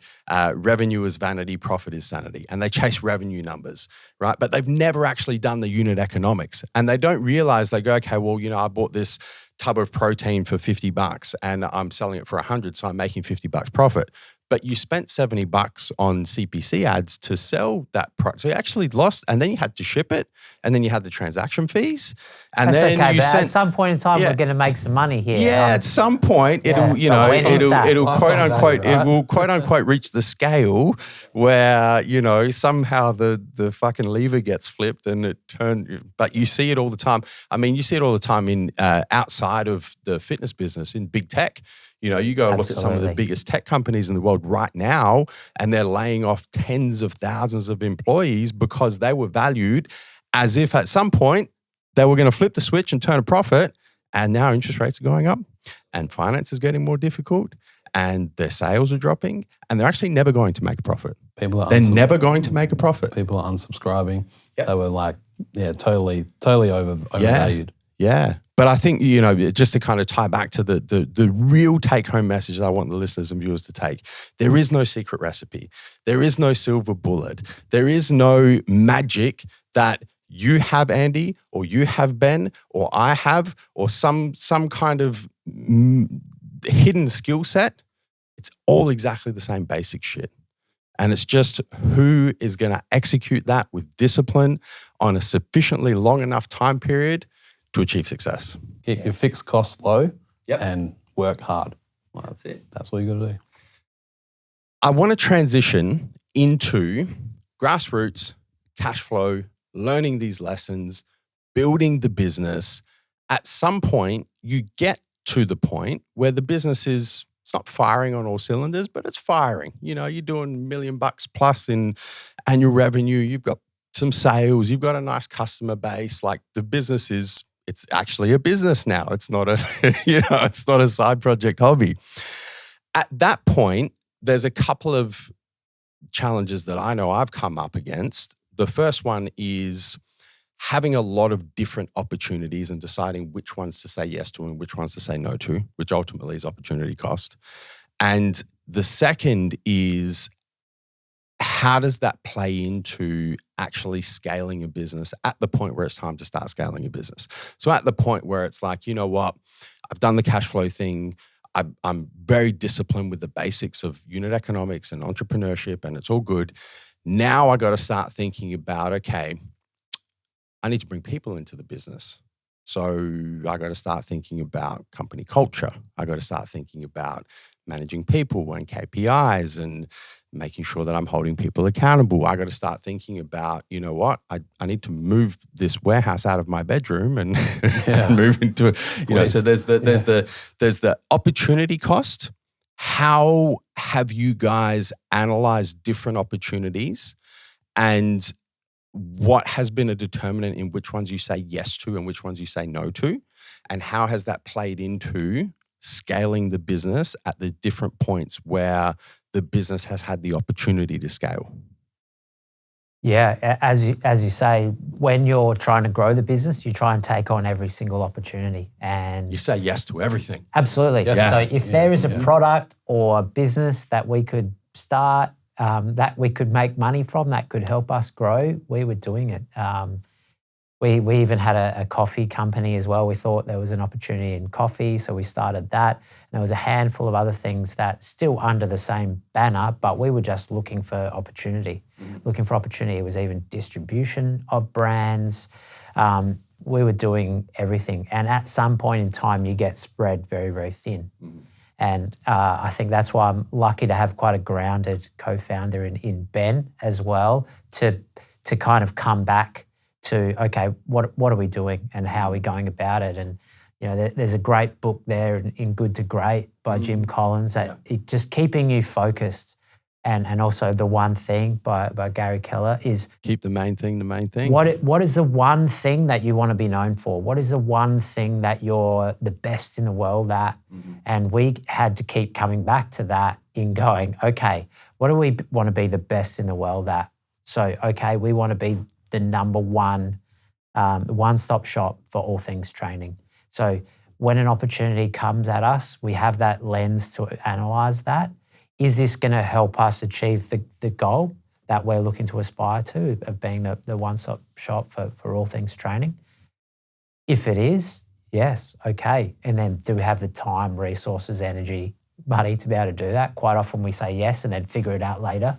revenue is vanity, profit is sanity. And they chase revenue numbers, right? But they've never actually done the unit economics. And they don't realize, they go, okay, well, I bought this tub of protein for $50 and I'm selling it for $100, so I'm making $50 profit. But you spent $70 on CPC ads to sell that product. So you actually lost, and then you had to ship it, and then you had the transaction fees. And That's then okay, you but sent, at some point in time, we're going to make some money here. yeah, at some point it'll, when is that? it'll quote Lifetime unquote, value, right? it will quote unquote reach the scale where, somehow the fucking lever gets flipped and it turned, but you see it all the time. I mean, you see it all the time in outside of the fitness business, in big tech. You go look at some of the Absolutely. biggest tech companies in the world right now, and they're laying off tens of thousands of employees because they were valued as if at some point they were going to flip the switch and turn a profit. And now interest rates are going up and finance is getting more difficult and their sales are dropping and they're actually never going to make a profit. They're never going to make a profit. People are unsubscribing. Yep. They were totally overvalued. Yeah. But I think, just to kind of tie back to the real take-home message that I want the listeners and viewers to take, there is no secret recipe. There is no silver bullet. There is no magic that you have, Andy, or you have, Ben, or I have, or some kind of hidden skill set. It's all exactly the same basic shit. And it's just who is going to execute that with discipline on a sufficiently long enough time period to achieve success. Keep your fixed costs low Yep. and work hard. That's it. That's what you got to do. I want to transition into grassroots, cash flow, learning these lessons, building the business. At some point, you get to the point where the business is, it's not firing on all cylinders, but it's firing. You're doing $1 million plus in annual revenue. You've got some sales. You've got a nice customer base. Like the business is, it's actually a business now. It's not a, it's not a side project hobby. At that point, there's a couple of challenges that I know I've come up against. The first one is having a lot of different opportunities and deciding which ones to say yes to and which ones to say no to, which ultimately is opportunity cost. And the second is, how does that play into actually scaling a business at the point where it's time to start scaling a business? So at the point where it's like, you know what, I've done the cash flow thing. I'm very disciplined with the basics of unit economics and entrepreneurship, and it's all good. Now I got to start thinking about, okay, I need to bring people into the business. So I got to start thinking about company culture. I got to start thinking about managing people and KPIs and making sure that I'm holding people accountable. I got to start thinking about, you know what, I need to move this warehouse out of my bedroom and, and move into it. So there's the opportunity cost. How have you guys analyzed different opportunities, and what has been a determinant in which ones you say yes to and which ones you say no to? And how has that played into scaling the business at the different points where the business has had the opportunity to scale? Yeah, as you say, when you're trying to grow the business, you try and take on every single opportunity, and You say yes to everything. absolutely. Yes. So if there is a product or a business that we could start, that we could make money from, that could help us grow, we were doing it. We even had a coffee company as well. We thought there was an opportunity in coffee, so we started that. And there was a handful of other things that still under the same banner, but we were just looking for opportunity. Looking for opportunity. It was even distribution of brands. We were doing everything. And at some point in time, you get spread very, very thin. And I think that's why I'm lucky to have quite a grounded co-founder in Ben as well, to kind of come back to, okay, what are we doing and how are we going about it? And there's a great book there in Good to Great by Jim Collins that it just keeping you focused, and also The One Thing by Gary Keller is Keep the main thing the main thing. what is the one thing that you want to be known for? What is the one thing that you're the best in the world at? And we had to keep coming back to that in going, okay, what do we want to be the best in the world at? So, okay, we want to be the number one, one-stop shop for all things training. So when an opportunity comes at us, we have that lens to analyze that. Is this going to help us achieve the goal that we're looking to aspire to, of being the one-stop shop for all things training? If it is, yes, okay. And then do we have the time, resources, energy, money to be able to do that? Quite often we say yes and then figure it out later.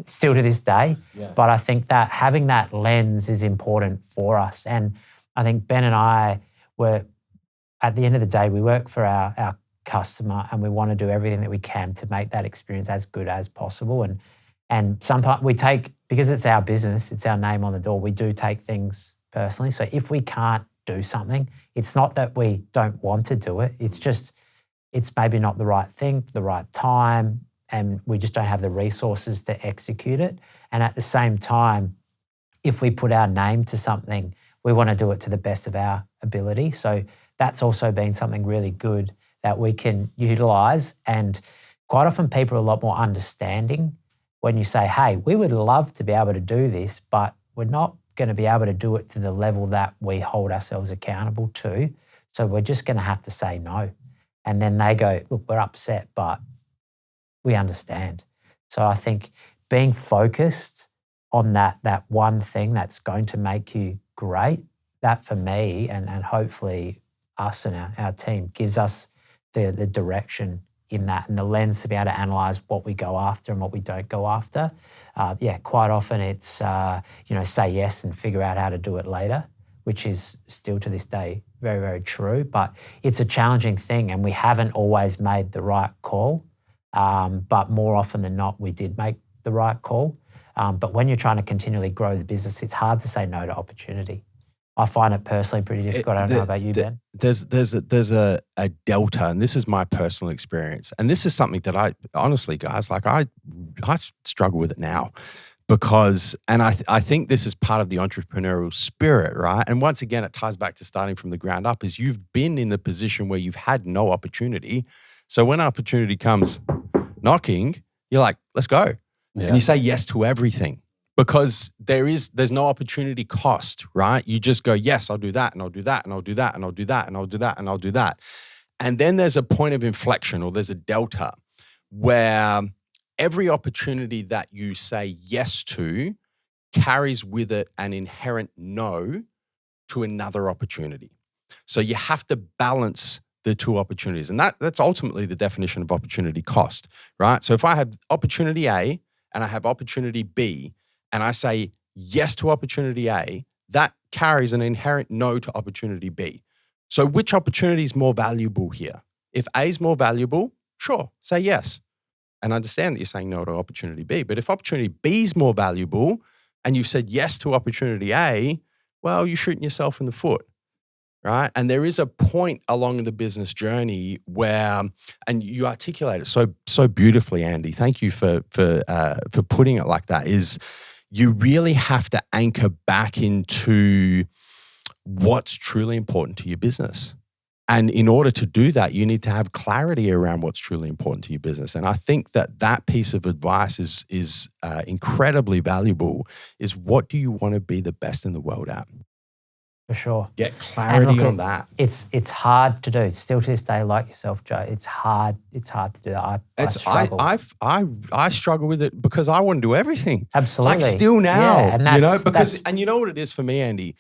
Still to this day. But I think that having that lens is important for us. And I think Ben and I were, at the end of the day, we work for our customer and we want to do everything that we can to make that experience as good as possible. And sometimes we take, because it's our business, it's our name on the door, we do take things personally. So if we can't do something, it's not that we don't want to do it. It's just, it's maybe not the right thing, the right time, and we just don't have the resources to execute it. And at the same time, if we put our name to something, we want to do it to the best of our ability. So that's also been something really good that we can utilize. And quite often people are a lot more understanding when you say, hey, we would love to be able to do this, but we're not going to be able to do it to the level that we hold ourselves accountable to. So we're just going to have to say no. And then they go, look, we're upset, but we understand. So I think being focused on that one thing that's going to make you great, that for me and hopefully us and our team gives us the direction in that and the lens to be able to analyze what we go after and what we don't go after. Quite often it's, say yes and figure out how to do it later, which is still to this day very, very true. But it's a challenging thing and we haven't always made the right call. But more often than not, we did make the right call. But when you're trying to continually grow the business, it's hard to say no to opportunity. I find it personally pretty difficult. I don't know about you, Ben. There's a delta, and this is my personal experience. And this is something that I honestly, guys, like I struggle with it now because, and I think this is part of the entrepreneurial spirit, right? And once again, it ties back to starting from the ground up is you've been in the position where you've had no opportunity. So when opportunity comes knocking, you're like, let's go. Yeah. And you say yes to everything. Because there's no opportunity cost, right? You just go, yes, I'll do that, and I'll do that, and I'll do that, and I'll do that, and I'll do that, and I'll do that. And then there's a point of inflection or there's a delta where every opportunity that you say yes to carries with it an inherent no to another opportunity. So you have to balance the two opportunities. And that's ultimately the definition of opportunity cost, right? So if I have opportunity A and I have opportunity B, and I say yes to opportunity A, that carries an inherent no to opportunity B. So which opportunity is more valuable here? If A is more valuable, sure, say yes. And understand that you're saying no to opportunity B. But if opportunity B is more valuable and you've said yes to opportunity A, well, you're shooting yourself in the foot, right? And there is a point along the business journey where, and you articulate it so beautifully, Andy. Thank you for putting it like that, is you really have to anchor back into what's truly important to your business. And in order to do that, you need to have clarity around what's truly important to your business. And I think that piece of advice is incredibly valuable, is what do you want to be the best in the world at? For sure. Get clarity on that. It's hard to do. Still to this day, like yourself, Joe, it's hard to do that. I struggle. I struggle with it because I want to do everything. Absolutely. Like still now, and because you know what it is for me, Andy?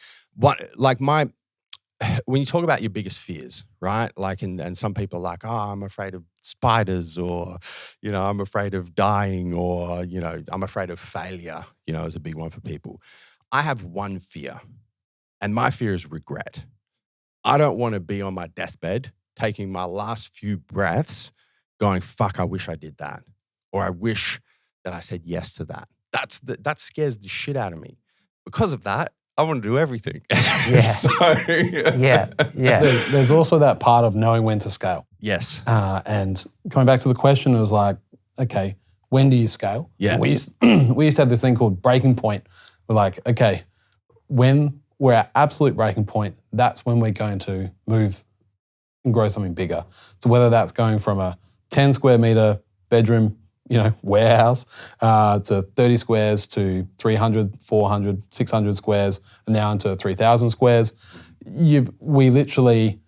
When you talk about your biggest fears, right? Like, and some people are like, oh, I'm afraid of spiders, or, I'm afraid of dying, or, I'm afraid of failure, is a big one for people. I have one fear. And my fear is regret. I don't want to be on my deathbed, taking my last few breaths, going, fuck, I wish I did that. Or I wish that I said yes to that. That scares the shit out of me. Because of that, I want to do everything. Yeah. There's also that part of knowing when to scale. Yes. And coming back to the question, it was like, okay, when do you scale? Yeah. We used to have this thing called breaking point. We're like, okay, when we're at absolute breaking point, that's when we're going to move and grow something bigger. So whether that's going from a 10 square meter bedroom, warehouse to 30 squares to 300, 400, 600 squares, and now into 3,000 squares, we literally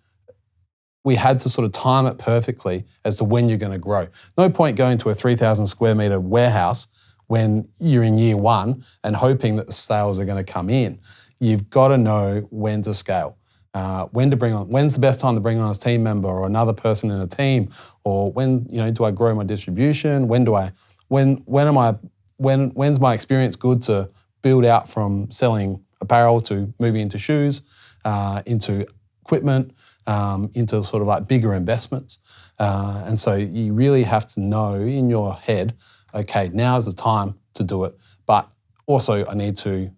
we had to sort of time it perfectly as to when you're going to grow. No point going to a 3,000 square meter warehouse when you're in year one and hoping that the sales are going to come in. You've got to know when to scale, when to bring on, when's the best time to bring on a team member or another person in a team, or when, do I grow my distribution? When's my experience good to build out from selling apparel to moving into shoes, into equipment, into sort of like bigger investments. And so you really have to know in your head, okay, now's the time to do it. But also I need to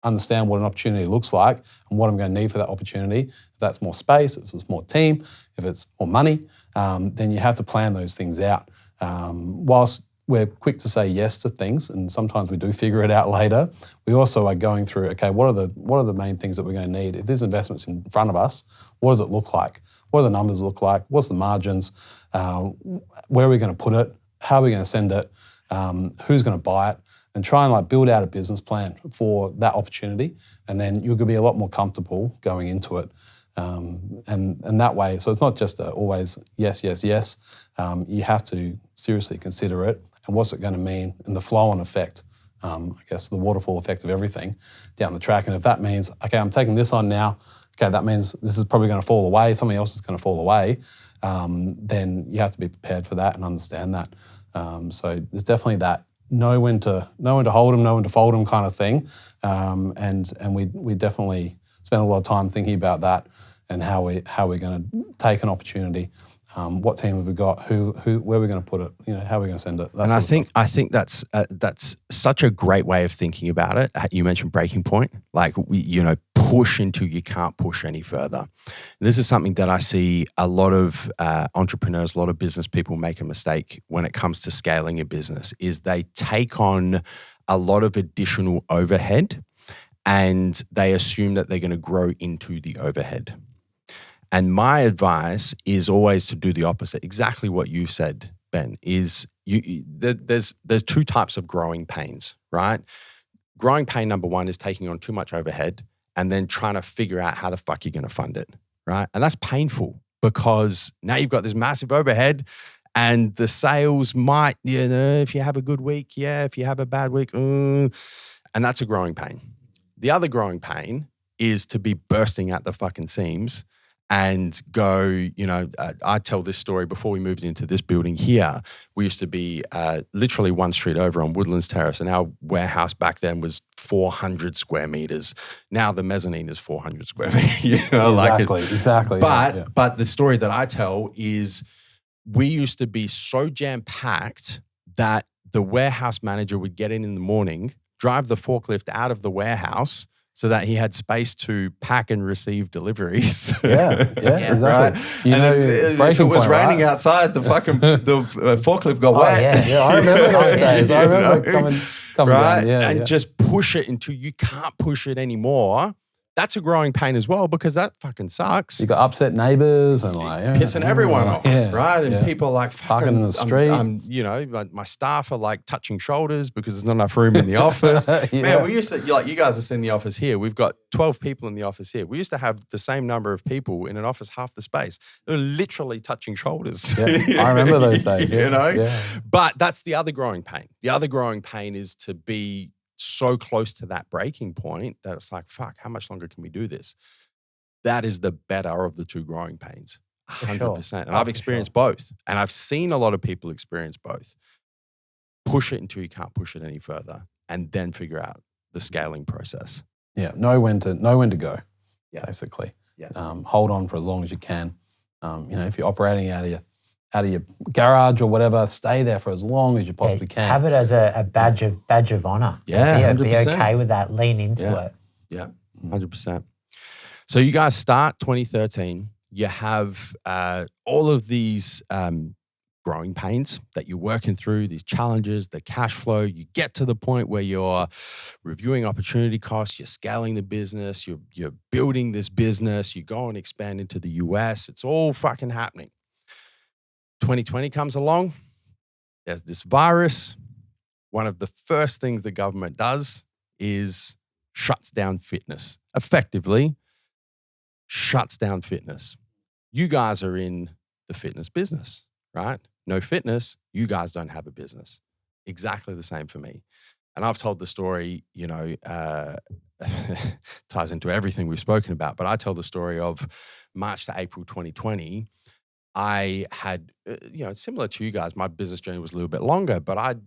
understand what an opportunity looks like and what I'm going to need for that opportunity. If that's more space, if it's more team, if it's more money, then you have to plan those things out. Whilst we're quick to say yes to things, and sometimes we do figure it out later, we also are going through, okay, what are the main things that we're going to need? If there's investments in front of us, what does it look like? What do the numbers look like? What's the margins? Where are we going to put it? How are we going to send it? Who's going to buy it? And try and build out a business plan for that opportunity, and then you're going to be a lot more comfortable going into it. And that way, so it's not just always yes, yes, yes. You have to seriously consider it and what's it going to mean, and the flow-on effect, I guess the waterfall effect of everything down the track. And if that means, okay, I'm taking this on now, okay, that means this is probably going to fall away, something else is going to fall away, then you have to be prepared for that and understand that. So there's definitely that. Know when to hold them, know when to fold them kind of thing. And we definitely spend a lot of time thinking about that and how we're going to take an opportunity. What team have we got? Where we're going to put it? How we're going to send it. And I think that's such a great way of thinking about it. You mentioned breaking point, push until you can't push any further. And this is something that I see a lot of entrepreneurs, a lot of business people make a mistake when it comes to scaling a business. Is they take on a lot of additional overhead, and they assume that they're going to grow into the overhead. And my advice is always to do the opposite. Exactly what you said, Ben, is there's two types of growing pains, right? Growing pain number one is taking on too much overhead and then trying to figure out how the fuck you're going to fund it, right? And that's painful because now you've got this massive overhead and the sales might, if you have a good week, yeah, if you have a bad week, and that's a growing pain. The other growing pain is to be bursting at the fucking seams and go, I tell this story before we moved into this building here. We used to be literally one street over on Woodlands Terrace, and our warehouse back then was 400 square meters. Now the mezzanine is 400 square meters. Exactly. But the story that I tell is we used to be so jam-packed that the warehouse manager would get in the morning, drive the forklift out of the warehouse, so that he had space to pack and receive deliveries. Yeah, exactly. Right? If it was raining outside, the forklift got wet. Yeah, I remember those days. I remember coming right? down. And just push it until you can't push it anymore. That's a growing pain as well, because that fucking sucks. You got upset neighbors and pissing everyone off, right? And people are like fucking in the street. My staff are like touching shoulders because there's not enough room in the office. Man, we used to, you guys have seen the office here. We've got 12 people in the office here. We used to have the same number of people in an office, half the space. They were literally touching shoulders. Yeah, I remember those days. But that's the other growing pain. The other growing pain is to be so close to that breaking point that it's like, fuck, how much longer can we do this? That is the better of the two growing pains, 100%. And I've experienced both. And I've seen a lot of people experience both. Push it until you can't push it any further, and then figure out the scaling process. Yeah, know when to go, basically. Yeah. Hold on for as long as you can. If you're operating out of your garage or whatever, stay there for as long as you possibly can. Have it as a badge of honor. Yeah, be okay with that. Lean into it. Yeah, 100%. So you guys start 2013. You have all of these growing pains that you're working through, these challenges, the cash flow. You get to the point where you're reviewing opportunity costs, you're scaling the business, you're building this business, you go and expand into the US. It's all fucking happening. 2020 comes along, there's this virus. One of the first things the government does is shuts down fitness. Effectively, shuts down fitness. you guys are in the fitness business, right? No fitness, you guys don't have a business. Exactly the same for me. And I've told the story, ties into everything we've spoken about, but I tell the story of March to April 2020. I had, similar to you guys, my business journey was a little bit longer, but I'd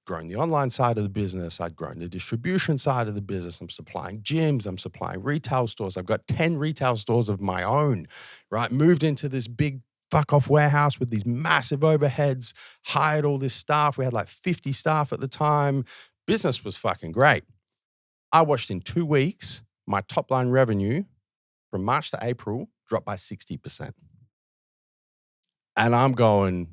grown the online side of the business. I'd grown the distribution side of the business. I'm supplying gyms. I'm supplying retail stores. I've got 10 retail stores of my own, right? Moved into this big fuck off warehouse with these massive overheads, hired all this staff. We had like 50 staff at the time. Business was fucking great. I watched in 2 weeks, my top line revenue from March to April dropped by 60%. And I'm going,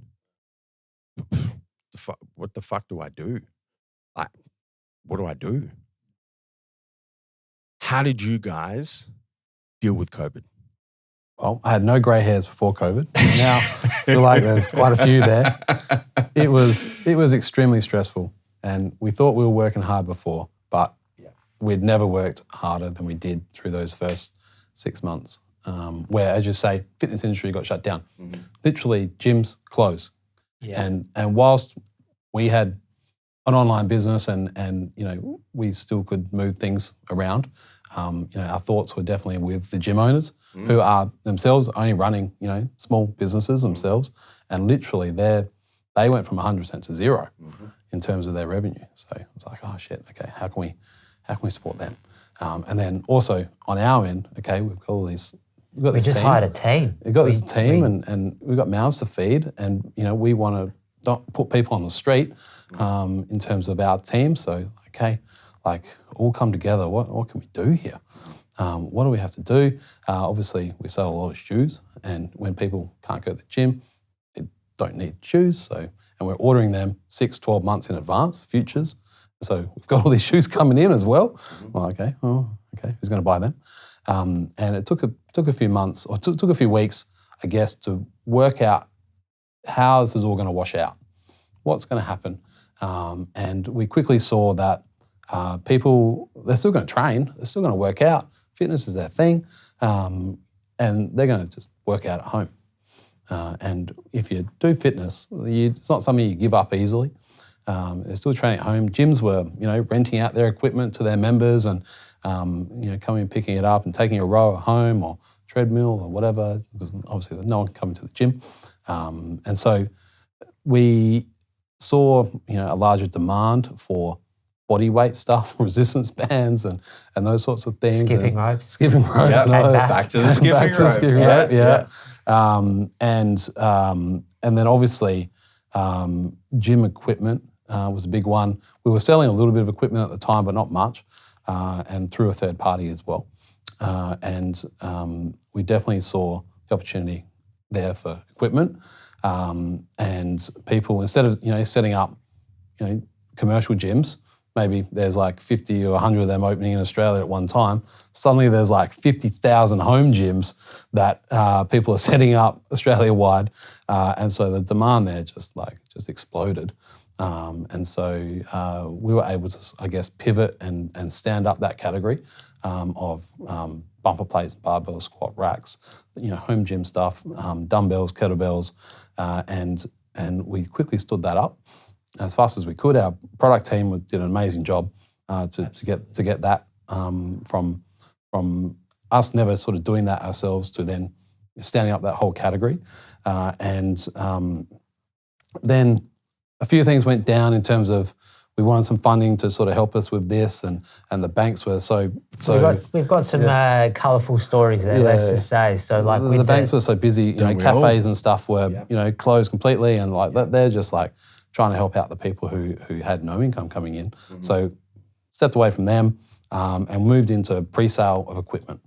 what the fuck do I do? Like, what do I do? How did you guys deal with COVID? Well, I had no grey hairs before COVID. Now I feel like there's quite a few there. It was extremely stressful, and we thought we were working hard before, but we'd never worked harder than we did through those first 6 months. Where, as you say, fitness industry got shut down. Mm-hmm. Literally, gyms closed. Yeah. And whilst we had an online business and we still could move things around, our thoughts were definitely with the gym owners who are themselves only running, small businesses themselves, and literally they went from 100% to zero in terms of their revenue. So it was like, oh shit, okay, how can we support them? And then also on our end, okay, we've got all these. We just hired a team. We've got this team and we've got mouths to feed, and we want to not put people on the street in terms of our team. So, okay, like all come together. What can we do here? What do we have to do? Obviously, we sell a lot of shoes, and when people can't go to the gym, they don't need shoes. So, and we're ordering them 6-12 months in advance, futures. So we've got all these shoes coming in as well. Well, okay, who's going to buy them? And it took a few months, or took a few weeks, I guess, to work out how this is all going to wash out, what's going to happen. And we quickly saw that people, they're still going to train, they're still going to work out. Fitness is their thing, and they're going to just work out at home. And if you do fitness, it's not something you give up easily. They're still training at home. Gyms were, renting out their equipment to their members and, coming and picking it up and taking a row at home or treadmill or whatever, because obviously no one can come into the gym. And so we saw, a larger demand for body weight stuff, resistance bands and those sorts of things. Skipping ropes. Yep. Back to the skipping ropes. Yeah. And then obviously gym equipment was a big one. We were selling a little bit of equipment at the time, but not much, and through a third party as well. And we definitely saw the opportunity there for equipment. And people, instead of setting up commercial gyms, maybe there's like 50 or 100 of them opening in Australia at one time. Suddenly there's like 50,000 home gyms that people are setting up Australia-wide. And so the demand there just exploded. And so we were able to, I guess, pivot and stand up that category of bumper plates, barbells, squat racks, home gym stuff, dumbbells, kettlebells, and we quickly stood that up as fast as we could. Our product team did an amazing job to get that from us never sort of doing that ourselves to then standing up that whole category. And then a few things went down in terms of we wanted some funding to sort of help us with this, and the banks were so. We've got some colourful stories there. Let's just say the banks were so busy. Cafes and stuff were closed completely, and they're just like trying to help out the people who had no income coming in. Mm-hmm. So stepped away from them and moved into pre-sale of equipment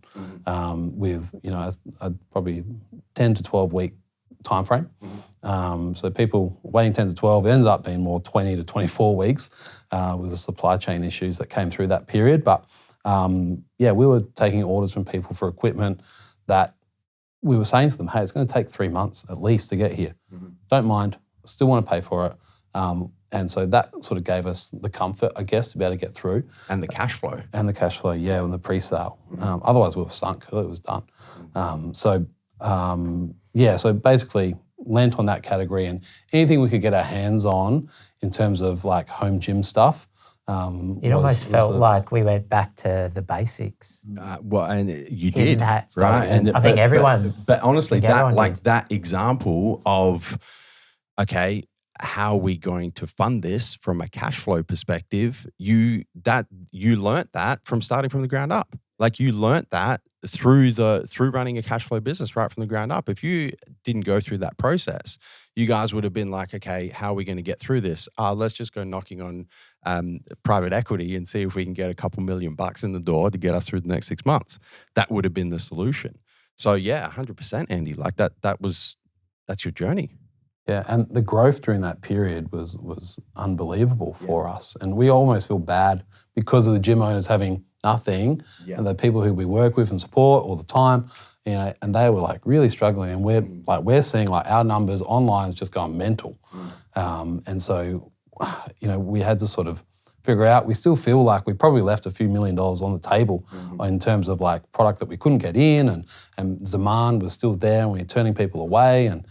with a probably 10 to 12 week time frame. So people waiting 10 to 12, it ended up being more 20 to 24 weeks with the supply chain issues that came through that period. But we were taking orders from people for equipment that we were saying to them, hey, it's going to take 3 months at least to get here. Mm-hmm. Don't mind, still want to pay for it. And so that sort of gave us the comfort, I guess, to be able to get through. And the cash flow. And the cash flow, and the pre-sale. Otherwise we were sunk, it was done. So So basically lent on that category, and anything we could get our hands on in terms of like home gym stuff. It almost felt like we went back to the basics. And you Hidden did, hats. right? And I think everyone. But honestly, think everyone did. that example of, okay, how are we going to fund this from a cash flow perspective? You learnt that from starting from the ground up. Like you learnt that through running a cash flow business right from the ground up. If you didn't go through that process, you guys would have been like, okay, how are we going to get through this? Let's just go knocking on private equity and see if we can get a couple $1 million in the door to get us through the next 6 months. That would have been the solution. So yeah, 100%, Andy. Like that's your journey. Yeah, and the growth during that period was unbelievable for us. And we almost feel bad because of the gym owners having nothing, and the people who we work with and support all the time, and they were like really struggling. And we're seeing like our numbers online is just going mental. And so, we had to sort of figure out, we still feel like we probably left a few $1 million on the table in terms of like product that we couldn't get in, and demand was still there, and we were turning people away, and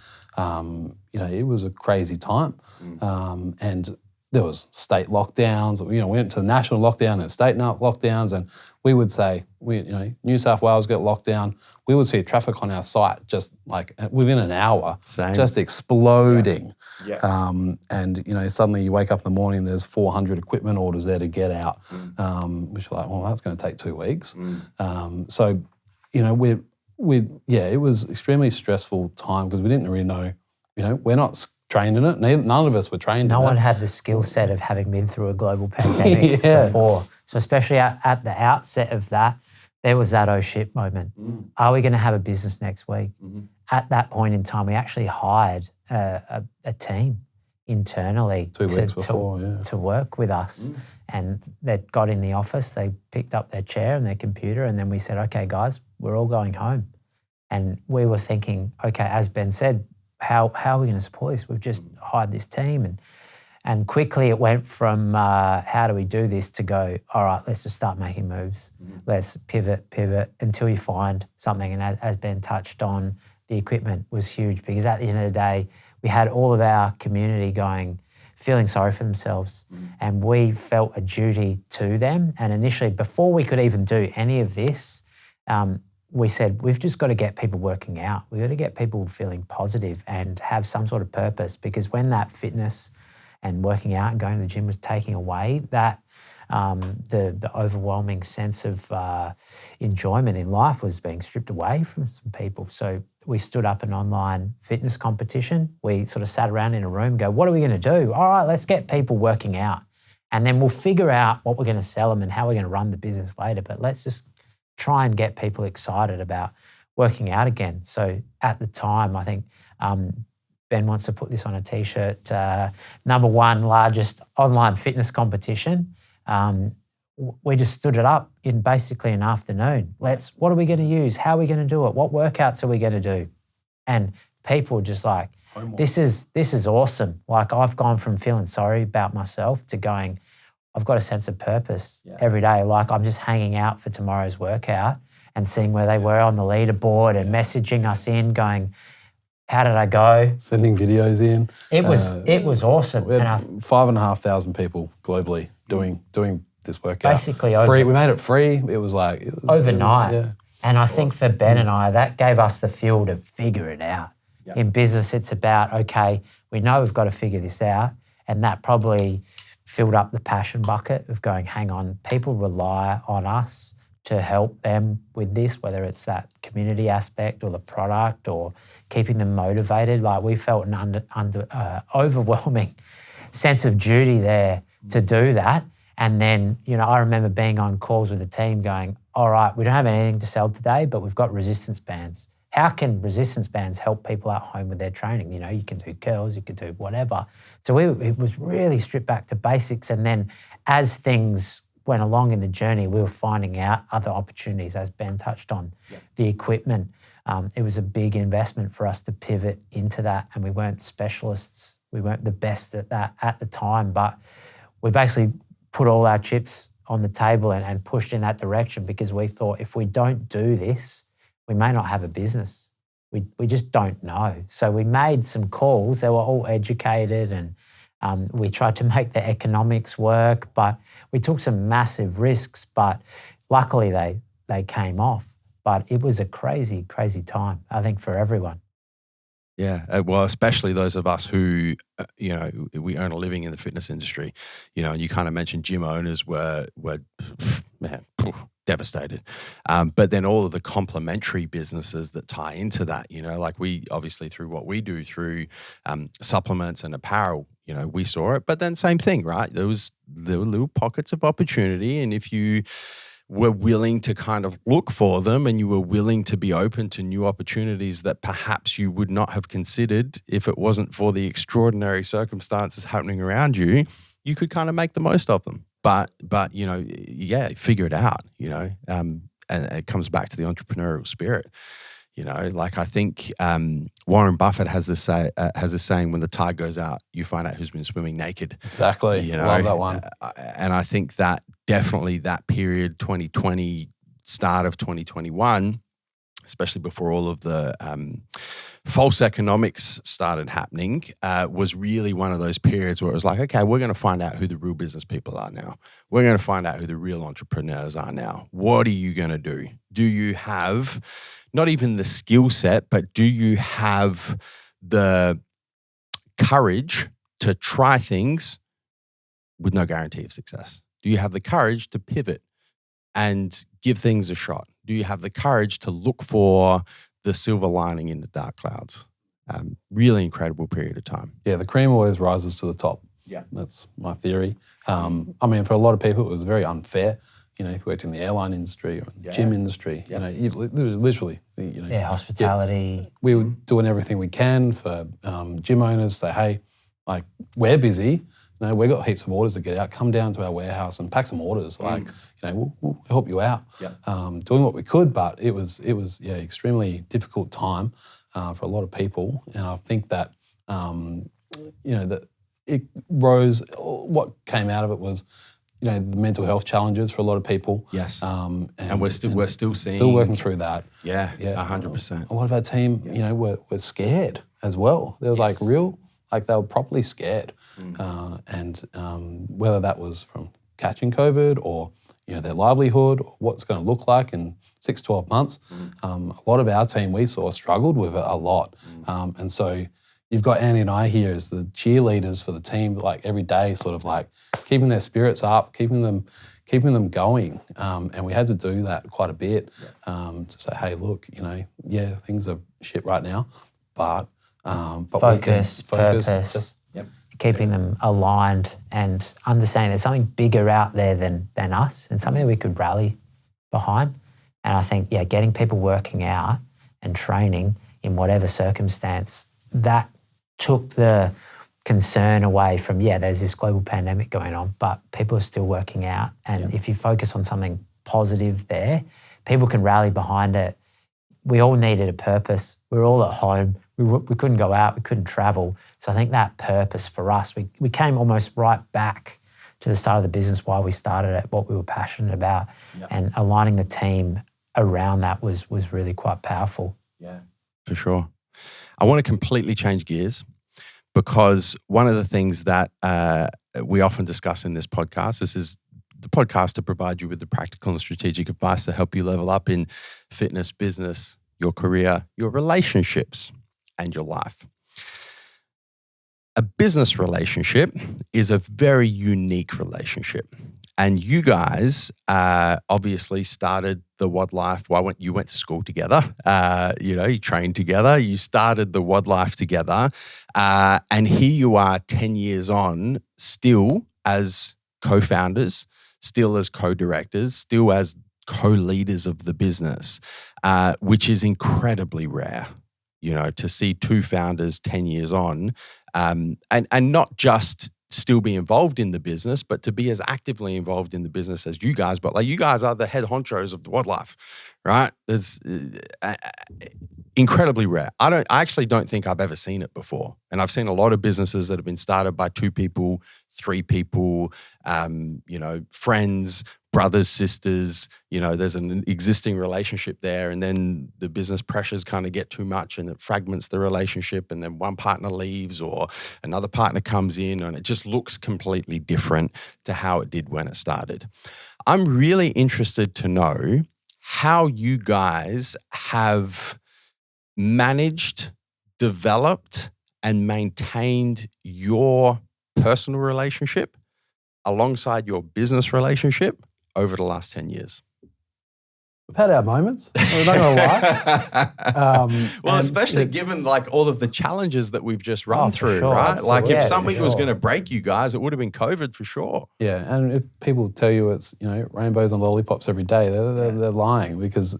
it was a crazy time. And there was state lockdowns. We went to the national lockdown and state lockdowns, and we would say, New South Wales got locked down. We would see traffic on our site just like within an hour, just exploding. And suddenly you wake up in the morning, there's 400 equipment orders there to get out, which are like, well, that's going to take 2 weeks. So, it was extremely stressful time because we didn't really know, we're not trained in it. None of us were trained in it. No one had the skill set of having been through a global pandemic before. So especially at the outset of that, there was that oh shit moment. Are we going to have a business next week? At that point in time, we actually hired a team internally 2 weeks before, to work with us. And they got in the office, they picked up their chair and their computer, and then we said, okay, guys, we're all going home. And we were thinking, okay, as Ben said, how are we going to support this? We've just hired this team. And quickly it went from how do we do this to go, all right, let's just start making moves. Let's pivot until you find something. And as Ben touched on, the equipment was huge because at the end of the day, we had all of our community feeling sorry for themselves. And we felt a duty to them. And initially, before we could even do any of this, we said, we've just got to get people working out. We've got to get people feeling positive and have some sort of purpose, because when that fitness and working out and going to the gym was taking away that, the overwhelming sense of enjoyment in life was being stripped away from some people. So we stood up an online fitness competition. We sort of sat around in a room, go, what are we going to do? All right, let's get people working out. And then we'll figure out what we're going to sell them and how we're going to run the business later. But let's just try and get people excited about working out again. So at the time, I think Ben wants to put this on a T-shirt, #1 largest online fitness competition. We just stood it up in basically an afternoon. What are we going to use? How are we going to do it? What workouts are we going to do? And people just like, this is awesome. Like I've gone from feeling sorry about myself to going, I've got a sense of purpose every day. Like I'm just hanging out for tomorrow's workout and seeing where they were on the leaderboard and messaging us in going, how did I go? Sending videos in. It was awesome. We had 5,500 people globally doing this workout. Basically free. We made it free. It was overnight. And I think for Ben and I, that gave us the fuel to figure it out. Yep. In business, it's about, okay, we know we've got to figure this out. And that probably filled up the passion bucket of going, hang on, people rely on us to help them with this, whether it's that community aspect or the product or keeping them motivated. Like we felt an overwhelming sense of duty there to do that. And then, I remember being on calls with the team going, all right, we don't have anything to sell today, but we've got resistance bands. How can resistance bands help people at home with their training? You can do curls, you can do whatever. So it was really stripped back to basics. And then as things went along in the journey, we were finding out other opportunities, as Ben touched on. The equipment. It was a big investment for us to pivot into that. And we weren't specialists. We weren't the best at that at the time, but we basically put all our chips on the table and pushed in that direction because we thought if we don't do this, we may not have a business. we just don't know. So we made some calls. They were all educated, and we tried to make the economics work, but we took some massive risks, but luckily they came off. But it was a crazy, crazy time, I think, for everyone. Yeah, well, especially those of us who, we earn a living in the fitness industry, and you kind of mentioned gym owners were man, devastated. But then all of the complementary businesses that tie into that, like we obviously through what we do through supplements and apparel, we saw it. But then same thing, right? There were little pockets of opportunity, and if you were willing to kind of look for them and you were willing to be open to new opportunities that perhaps you would not have considered if it wasn't for the extraordinary circumstances happening around you, you could kind of make the most of them. But figure it out, and it comes back to the entrepreneurial spirit. Like I think Warren Buffett has this saying, when the tide goes out, you find out who's been swimming naked. Exactly. Love that one. And I think that definitely that period, 2020, start of 2021, especially before all of the false economics started happening, was really one of those periods where it was like, okay, we're going to find out who the real business people are now. We're going to find out who the real entrepreneurs are now. What are you going to do? Do you have not even the skill set, but do you have the courage to try things with no guarantee of success? Do you have the courage to pivot and give things a shot? Do you have the courage to look for the silver lining in the dark clouds? Really incredible period of time. Yeah, the cream always rises to the top. Yeah. That's my theory. For a lot of people, it was very unfair. If you worked in the airline industry or the gym industry, you literally, hospitality. We were doing everything we can for gym owners. Say, hey, like we're busy. We've got heaps of orders to get out. Come down to our warehouse and pack some orders. We'll help you out. Doing what we could, but it was extremely difficult time for a lot of people. And I think that that it rose. What came out of it was, the mental health challenges for a lot of people. Yes. And we're still seeing. Still working through that. Yeah. 100%. A lot of our team, were scared as well. There was they were properly scared. Whether that was from catching COVID or, their livelihood, or what's going to look like in 6, 12 months, a lot of our team we saw struggled with it a lot. And so you've got Andy and I here as the cheerleaders for the team, like every day, sort of like keeping their spirits up, keeping them going. And we had to do that quite a bit to say, hey, look, things are shit right now, but focus, purpose, keeping them aligned and understanding there's something bigger out there than us and something that we could rally behind. And I think, getting people working out and training in whatever circumstance, that took the concern away from, there's this global pandemic going on, but people are still working out. And if you focus on something positive there, people can rally behind it. We all needed a purpose. We were all at home. We couldn't go out. We couldn't travel. So I think that purpose for us, we came almost right back to the start of the business, why we started it, what we were passionate about, and aligning the team around that was really quite powerful. Yeah, for sure. I want to completely change gears, because one of the things that we often discuss in this podcast, this is the podcast to provide you with the practical and strategic advice to help you level up in fitness, business, your career, your relationships, and your life. A business relationship is a very unique relationship. And you guys obviously started the WOD Life. You went to school together. You trained together. You started the WOD Life together. And here you are 10 years on, still as co-founders, still as co-directors, still as co-leaders of the business, which is incredibly rare, to see two founders 10 years on, and not just still be involved in the business, but to be as actively involved in the business as you guys. But like, you guys are the head honchos of the WOD Life, right? It's incredibly rare. I actually don't think I've ever seen it before. And I've seen a lot of businesses that have been started by 2 people, 3 people, friends, brothers, sisters, there's an existing relationship there, and then the business pressures kind of get too much and it fragments the relationship, and then one partner leaves or another partner comes in, and it just looks completely different to how it did when it started. I'm really interested to know how you guys have managed, developed, and maintained your personal relationship alongside your business relationship over the last 10 years. We've had our moments. We're not going to lie. Well, especially given like all of the challenges that we've just run through, sure, right? absolutely. Like if Yeah, something for was sure. going to break you guys, it would have been COVID for sure. Yeah, and if people tell you it's rainbows and lollipops every day, they're lying, because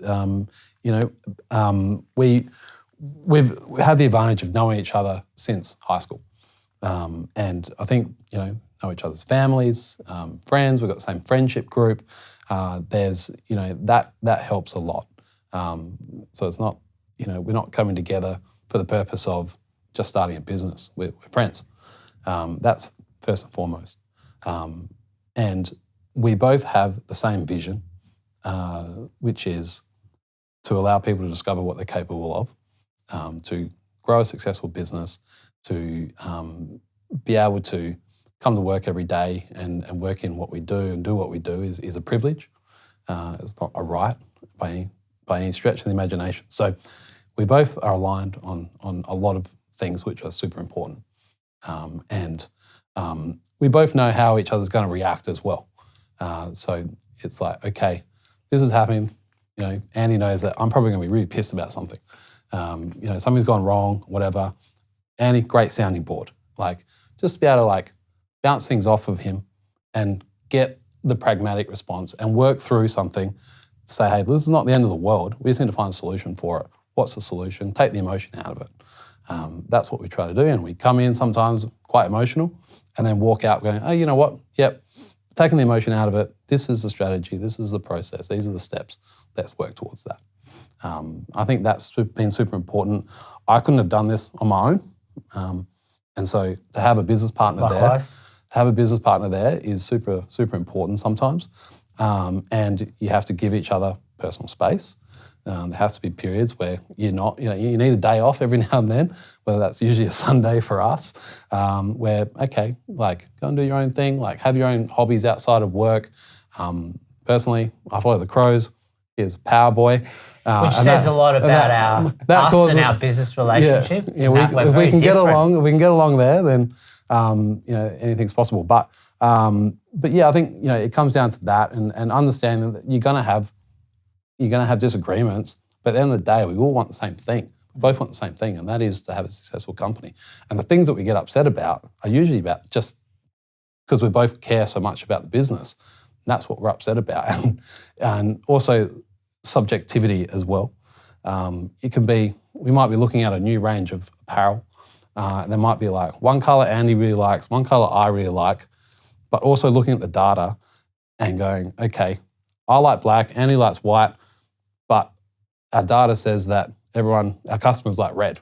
we've had the advantage of knowing each other since high school, and I think know each other's families, friends. We've got the same friendship group. There's that helps a lot. So it's not we're not coming together for the purpose of just starting a business. We're friends. That's first and foremost. And we both have the same vision, which is to allow people to discover what they're capable of, to grow a successful business, to be able to come to work every day and work in what we do and do what we do is a privilege. It's not a right by any stretch of the imagination. So we both are aligned on a lot of things which are super important. And we both know how each other's going to react as well. So it's like, okay, this is happening. Andy knows that I'm probably going to be really pissed about something. Something's gone wrong, whatever. Andy, great sounding board. Like, just be able to like bounce things off of him and get the pragmatic response and work through something. Say, hey, this is not the end of the world. We just need to find a solution for it. What's the solution? Take the emotion out of it. That's what we try to do. And we come in sometimes quite emotional and then walk out going, oh, you know what? Yep, taking the emotion out of it. This is the strategy. This is the process. These are the steps. Let's work towards that. I think that's been super important. I couldn't have done this on my own. And so to have a business partner there is super, super important sometimes. And you have to give each other personal space. There has to be periods where you need a day off every now and then, whether that's usually a Sunday for us, where, okay, like go and do your own thing, like have your own hobbies outside of work. Personally, I follow the Crows. He's a power boy. Which says a lot about us and our business relationship. Yeah, if we can get along there, then anything's possible. But yeah, I think it comes down to that and understanding that you're gonna have disagreements, but at the end of the day, we all want the same thing. We both want the same thing, and that is to have a successful company. And the things that we get upset about are usually about just because we both care so much about the business. And that's what we're upset about, and also subjectivity as well. It can be, we might be looking at a new range of apparel. There might be like one colour Andy really likes, one colour I really like, but also looking at the data and going, okay, I like black, Andy likes white, but our data says that our customers like red.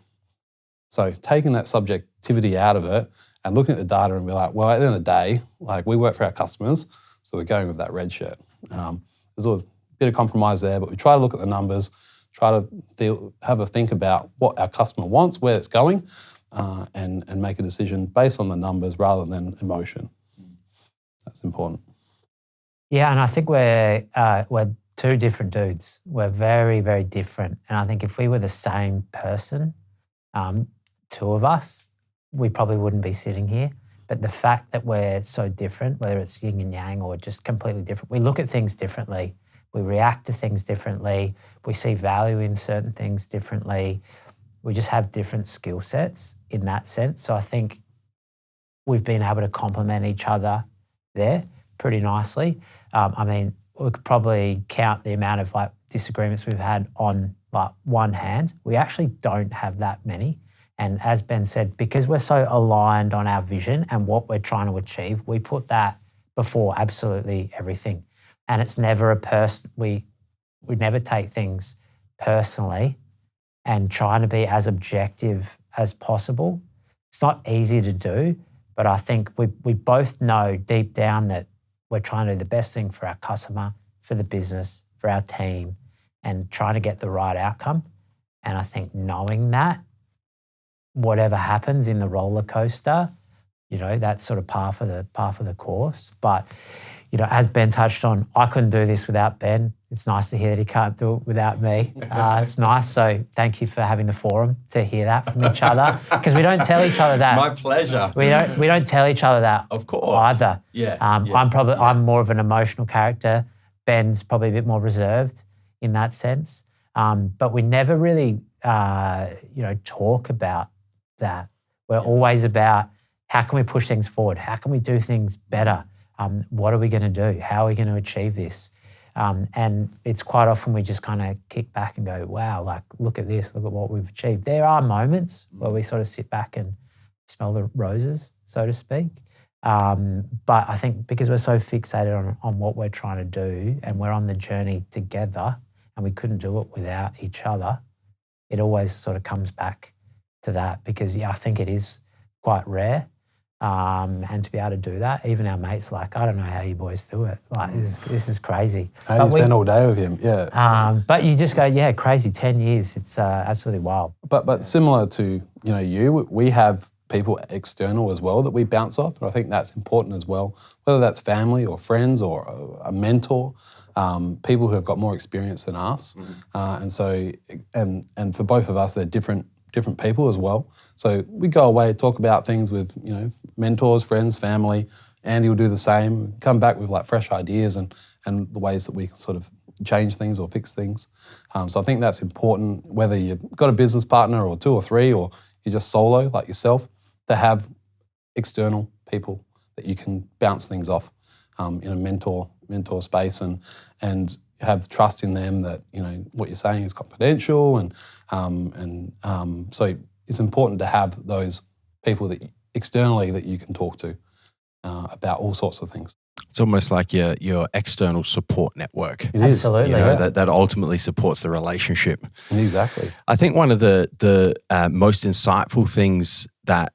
So taking that subjectivity out of it and looking at the data and be like, well, at the end of the day, like we work for our customers, so we're going with that red shirt. There's a bit of compromise there, but we try to look at the numbers, try to have a think about what our customer wants, where it's going, and make a decision based on the numbers rather than emotion. That's important. Yeah, and I think we're two different dudes. We're very, very different. And I think if we were the same person, two of us, we probably wouldn't be sitting here. But the fact that we're so different, whether it's yin and yang or just completely different, we look at things differently. We react to things differently. We see value in certain things differently. We just have different skill sets in that sense. So I think we've been able to complement each other there pretty nicely. I mean, we could probably count the amount of like disagreements we've had on like one hand. We actually don't have that many. And as Ben said, because we're so aligned on our vision and what we're trying to achieve, we put that before absolutely everything. And it's never we never take things personally and trying to be as objective as possible. It's not easy to do, but I think we both know deep down that we're trying to do the best thing for our customer, for the business, for our team, and trying to get the right outcome. And I think knowing that, whatever happens in the roller coaster, that's sort of par for the course. But, as Ben touched on, I couldn't do this without Ben. It's nice to hear that he can't do it without me. It's nice. So thank you for having the forum to hear that from each other, because we don't tell each other that. My pleasure. We don't tell each other that. Of course. Either. Yeah. I'm more of an emotional character. Ben's probably a bit more reserved in that sense. But we never really, talk about that. We're always about how can we push things forward? How can we do things better? What are we going to do? How are we going to achieve this? And it's quite often we just kind of kick back and go, wow, like, look at this, look at what we've achieved. There are moments where we sort of sit back and smell the roses, so to speak. But I think because we're so fixated on what we're trying to do and we're on the journey together and we couldn't do it without each other, it always sort of comes back to that, because, I think it is quite rare. And to be able to do that, even our mates like, I don't know how you boys do it. Like, this is crazy. And you spend all day with him, yeah. But you just go, crazy, 10 years. It's absolutely wild. But similar to, we have people external as well that we bounce off, and I think that's important as well, whether that's family or friends or a mentor, people who have got more experience than us. And so, and for both of us, they're different people as well. So we go away, talk about things with, mentors, friends, family. Andy will do the same, come back with like fresh ideas and the ways that we can sort of change things or fix things. So I think that's important, whether you've got a business partner or 2 or 3, or you're just solo like yourself, to have external people that you can bounce things off in a mentor space and have trust in them that, what you're saying is confidential, and so it's important to have those people that externally that you can talk to about all sorts of things. It's almost like your external support network. It is. Absolutely. That ultimately supports the relationship. Exactly. I think one of the most insightful things that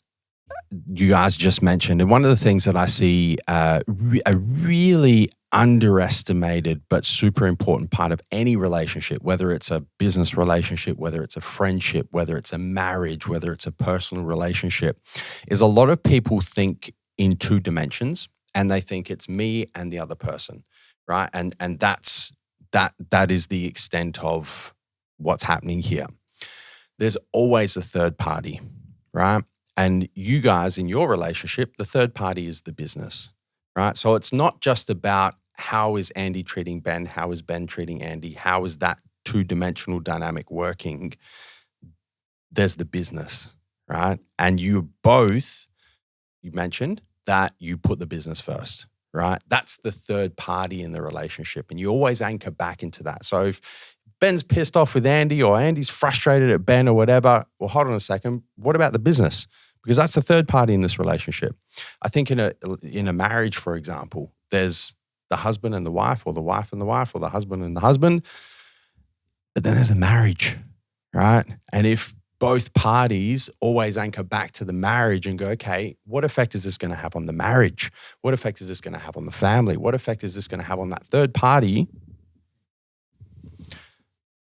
you guys just mentioned, and one of the things that I see a really underestimated but super important part of any relationship, whether it's a business relationship, whether it's a friendship, whether it's a marriage, whether it's a personal relationship, is a lot of people think in 2 dimensions, and they think it's me and the other person, right? And that is the extent of what's happening here. There's always a third party, right? And you guys in your relationship, the third party is the business, right? So it's not just about how is Andy treating Ben, how is Ben treating Andy, how is that 2-dimensional dynamic working? There's the business, right? And you mentioned that you put the business first, right? That's the third party in the relationship, and you always anchor back into that. So if Ben's pissed off with Andy, or Andy's frustrated at Ben or whatever, well, hold on a second, what about the business? Because that's the third party in this relationship. I think in a marriage, for example, there's the husband and the wife, or the wife and the wife, or the husband and the husband. But then there's the marriage, right? And if both parties always anchor back to the marriage and go, okay, what effect is this going to have on the marriage? What effect is this going to have on the family? What effect is this going to have on that third party?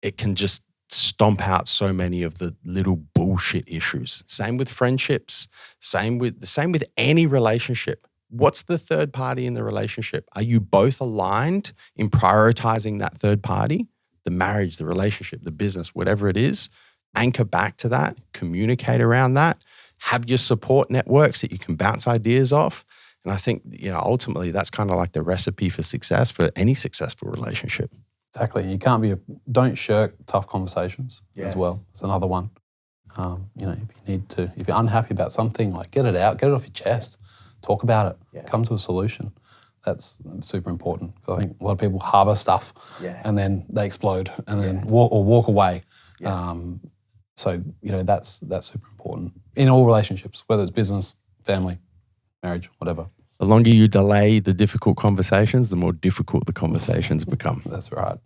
It can just stomp out so many of the little bullshit issues. Same with friendships, same with any relationship. What's the third party in the relationship? Are you both aligned in prioritizing that third party? The marriage, the relationship, the business, whatever it is, anchor back to that, communicate around that, have your support networks that you can bounce ideas off. And I think, ultimately that's kind of like the recipe for success for any successful relationship. Exactly. You don't shirk tough conversations as well. It's another one. If you're unhappy about something, like get it out, get it off your chest, talk about it, come to a solution. That's super important. I think a lot of people harbour stuff and then they explode and then walk away. So that's super important in all relationships, whether it's business, family, marriage, whatever. The longer you delay the difficult conversations, the more difficult the conversations become. That's right.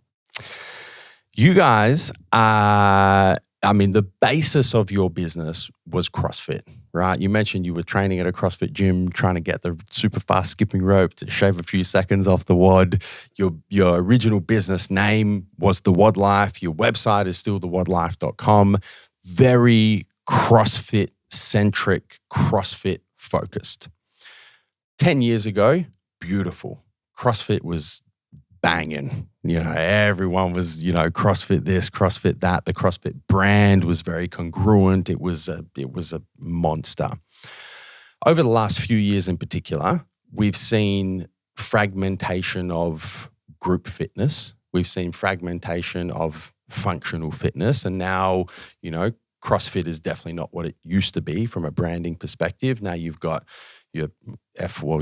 You guys the basis of your business was CrossFit, right? You mentioned you were training at a CrossFit gym, trying to get the super fast skipping rope to shave a few seconds off the WOD. Your original business name was the WOD Life. Your website is still thewodlife.com. Very CrossFit-centric, CrossFit-focused. 10 years ago, beautiful. CrossFit was banging. Everyone was, CrossFit this, CrossFit that. The CrossFit brand was very congruent. It was a monster. Over the last few years in particular, we've seen fragmentation of group fitness. We've seen fragmentation of functional fitness. And now, CrossFit is definitely not what it used to be from a branding perspective. Now you've got you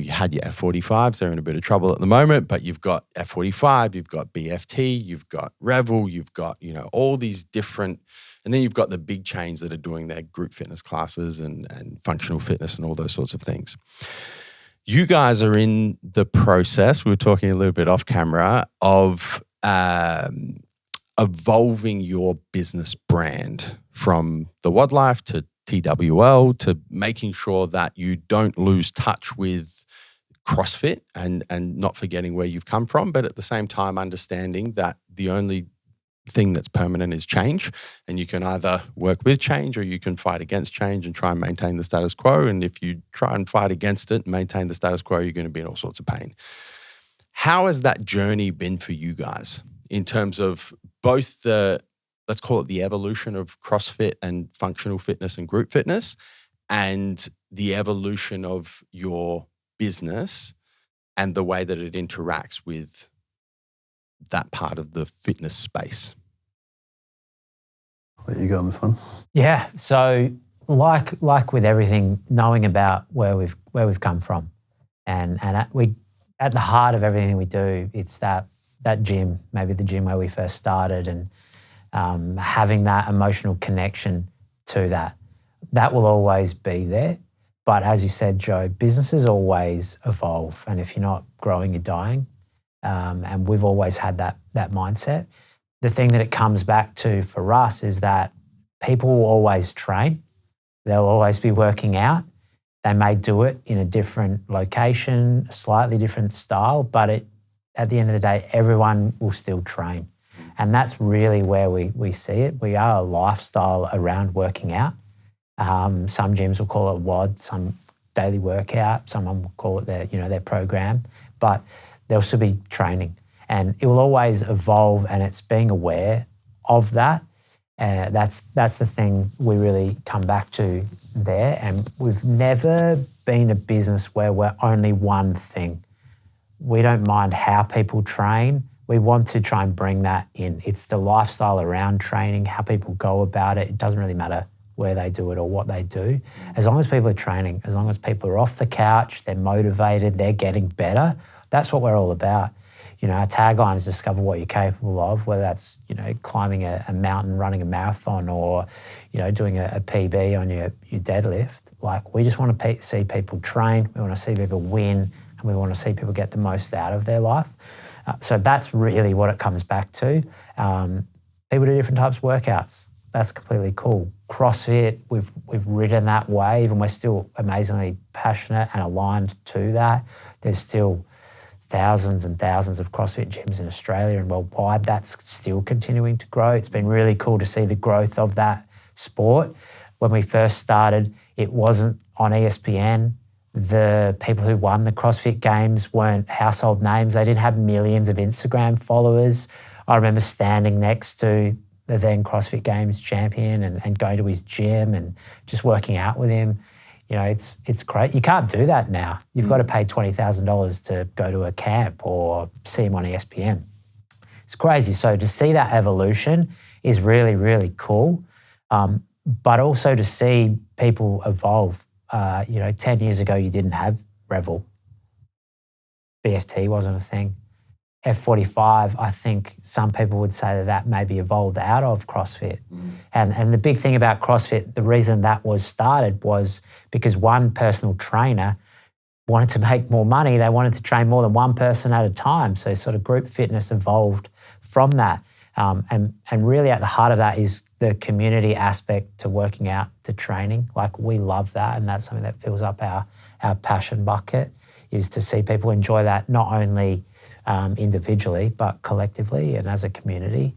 had your F45s. They're in a bit of trouble at the moment, but you've got F45, you've got BFT, you've got Revel, you've got, all these different, and then you've got the big chains that are doing their group fitness classes and functional fitness and all those sorts of things. You guys are in the process, we were talking a little bit off camera, of evolving your business brand from the WOD Life to TWL, to making sure that you don't lose touch with CrossFit and not forgetting where you've come from, but at the same time understanding that the only thing that's permanent is change, and you can either work with change or you can fight against change and try and maintain the status quo. And if you try and fight against it and maintain the status quo, you're going to be in all sorts of pain. How has that journey been for you guys in terms of both let's call it the evolution of CrossFit and functional fitness and group fitness, and the evolution of your business and the way that it interacts with that part of the fitness space? I'll let you go on this one. Yeah. So like with everything, knowing about where we've come from, and at the heart of everything we do, it's that gym, maybe the gym where we first started, and having that emotional connection to that will always be there. But as you said, Joe, businesses always evolve, and if you're not growing, you're dying. And we've always had that mindset. The thing that it comes back to for us is that people will always train. They'll always be working out. They may do it in a different location, a slightly different style, but at the end of the day, everyone will still train. And that's really where we see it. We are a lifestyle around working out. Some gyms will call it WOD, some daily workout, someone will call it their program, but there'll still be training. And it will always evolve, and it's being aware of that. That's the thing we really come back to there. And we've never been a business where we're only one thing. We don't mind how people train. We want to try and bring that in. It's the lifestyle around training, how people go about it. It doesn't really matter where they do it or what they do. As long as people are training, as long as people are off the couch, they're motivated, they're getting better, that's what we're all about. Our tagline is discover what you're capable of, whether that's, climbing a mountain, running a marathon, or, doing a PB on your deadlift. Like, we just want to see people train. We want to see people win, and we want to see people get the most out of their life. So that's really what it comes back to. People do different types of workouts. That's completely cool. CrossFit, we've ridden that wave, and we're still amazingly passionate and aligned to that. There's still thousands and thousands of CrossFit gyms in Australia and worldwide. That's still continuing to grow. It's been really cool to see the growth of that sport. When we first started, it wasn't on ESPN. The people who won the CrossFit Games weren't household names. They didn't have millions of Instagram followers. I remember standing next to the then CrossFit Games champion and going to his gym and just working out with him. It's great. You can't do that now. You've got to pay $20,000 to go to a camp or see him on ESPN. It's crazy. So to see that evolution is really, really cool. But also to see people evolve. 10 years ago, you didn't have Revel. BFT wasn't a thing. F45, I think some people would say that maybe evolved out of CrossFit. And the big thing about CrossFit, the reason that was started was because one personal trainer wanted to make more money. They wanted to train more than one person at a time. So sort of group fitness evolved from that. And really at the heart of that is the community aspect to working out, to training. Like we love that, and that's something that fills up our passion bucket, is to see people enjoy that not only individually but collectively and as a community.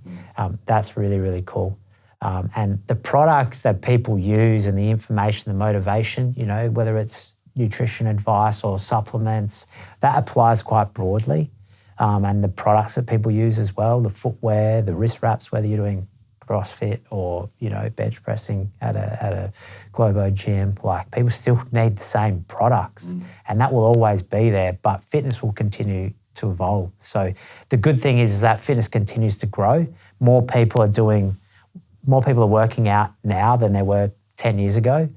That's really, really cool. And the products that people use and the information, the motivation, you know, whether it's nutrition advice or supplements, that applies quite broadly. And the products that people use as well, the footwear, the wrist wraps, whether you're doing CrossFit or, you know, bench pressing at a Globo gym, like people still need the same products, and that will always be there, but fitness will continue to evolve. So the good thing is that fitness continues to grow. More people are working out now than there were 10 years ago.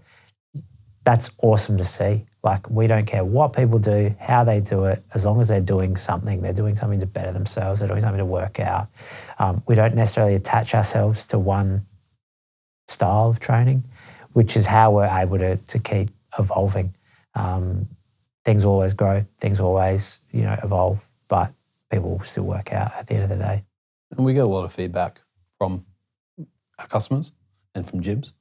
That's awesome to see. Like, we don't care what people do, how they do it, as long as they're doing something to better themselves, they're doing something to work out. We don't necessarily attach ourselves to one style of training, which is how we're able to keep evolving. Things always grow, things always, you know, evolve, but people will still work out at the end of the day. And we get a lot of feedback from our customers and from gyms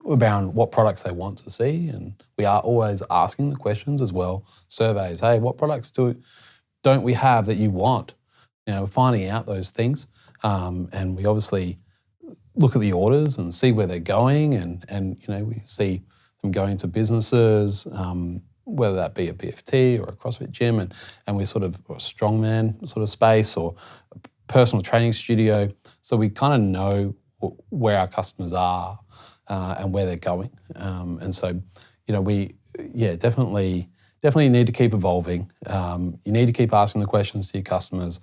around what products they want to see, and we are always asking the questions as well. Surveys, hey, what products don't we have that you want? You know, we're finding out those things, and we obviously look at the orders and see where they're going, and you know, we see them going to businesses, whether that be a BFT or a CrossFit gym, and we sort of, or a strongman sort of space or a personal training studio, so we kind of know where our customers are and where they're going. And so, you know, we definitely need to keep evolving. You need to keep asking the questions to your customers.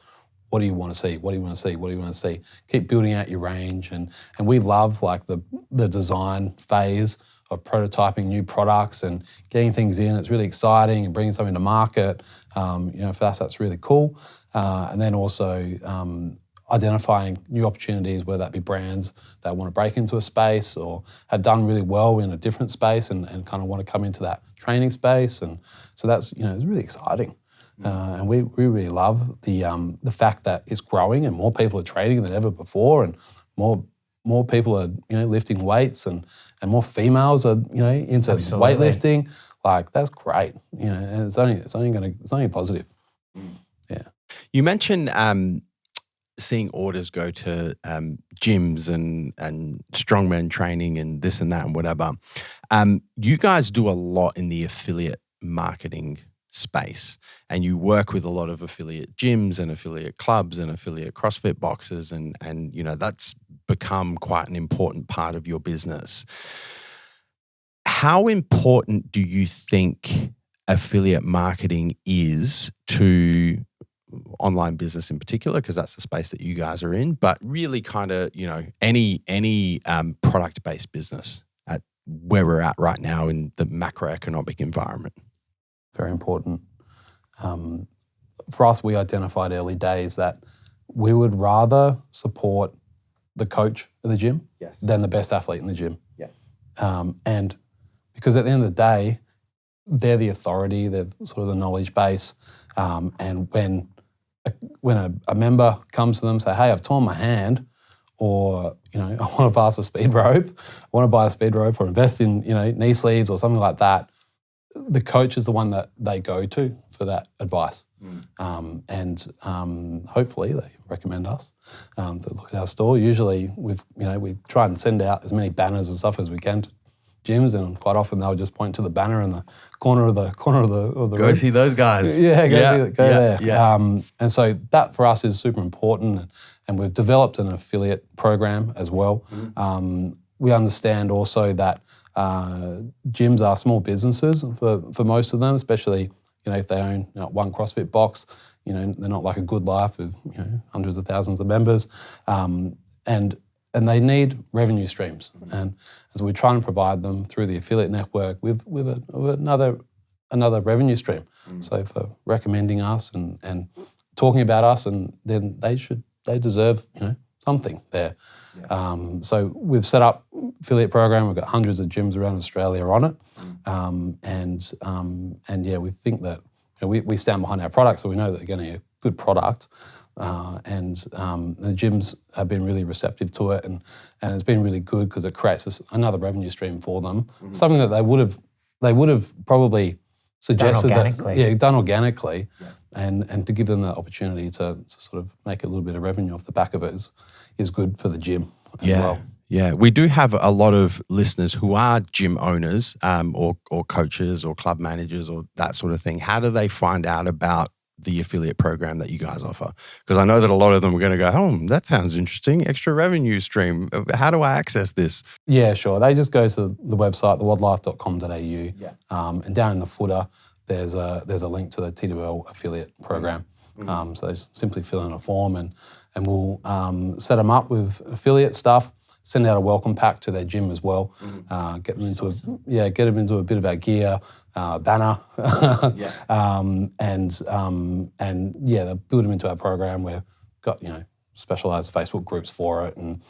What do you want to see? What do you want to see? What do you want to see? Keep building out your range. And we love like the design phase of prototyping new products and getting things in. It's really exciting, and bringing something to market. You know, for us, that's really cool. And then also identifying new opportunities, whether that be brands that want to break into a space or have done really well in a different space and kind of want to come into that training space. And so that's, you know, it's really exciting. And we really love the fact that it's growing and more people are training than ever before, and more people are, you know, lifting weights, and more females are, you know, into weightlifting. Like, that's great, you know, and it's only positive. Yeah. You mentioned seeing orders go to gyms and strongman training and this and that and whatever. You guys do a lot in the affiliate marketing space, and you work with a lot of affiliate gyms and affiliate clubs and affiliate CrossFit boxes, and you know, that's become quite an important part of your business. How important do you think affiliate marketing is to online business in particular, because that's the space that you guys are in, but really kind of, you know, any product-based business at where we're at right now in the macroeconomic environment? Very important. For us, we identified early days that we would rather support the coach at the gym than the best athlete in the gym. And because at the end of the day, they're the authority, they're sort of the knowledge base. And when a member comes to them, say, hey, I've torn my hand, or, you know, I want to pass a speed rope, I want to buy a speed rope, or invest in, you know, knee sleeves or something like that, the coach is the one that they go to for that advice. And hopefully they recommend us to look at our store. Usually we try and send out as many banners and stuff as we can to gyms, and quite often they'll just point to the banner in the corner of the Go room. see those guys. Go there. Yeah. And so that for us is super important, and we've developed an affiliate program as well. We understand also that gyms are small businesses for most of them, especially, you know, if they own, you know, one CrossFit box. You know, they're not like a Good Life with, you know, hundreds of thousands of members, and they need revenue streams. And so we try and provide them through the affiliate network with another revenue stream. So for recommending us and talking about us, and then they deserve, you know, something there. So we've set up affiliate program. We've got hundreds of gyms around Australia on it, and yeah, we think that, you know, we stand behind our product, so we know that they're getting a good product. and the gyms have been really receptive to it, and it's been really good because it creates another revenue stream for them. Something that they would have probably suggested done organically, and to give them the opportunity to sort of make a little bit of revenue off the back of it is good for the gym as well. Yeah, we do have a lot of listeners who are gym owners or coaches or club managers or that sort of thing. How do they find out about the affiliate program that you guys offer? Because I know that a lot of them are going to go, oh, that sounds interesting, extra revenue stream. How do I access this? Yeah, sure. They just go to the website, thewodlife.com.au, and down in the footer, there's a link to the TWL affiliate program. So they simply fill in a form and we'll set them up with affiliate stuff. Send out a welcome pack to their gym as well. Get them into a bit of our gear, banner, and they'll build them into our program. We've got specialised Facebook groups for it, and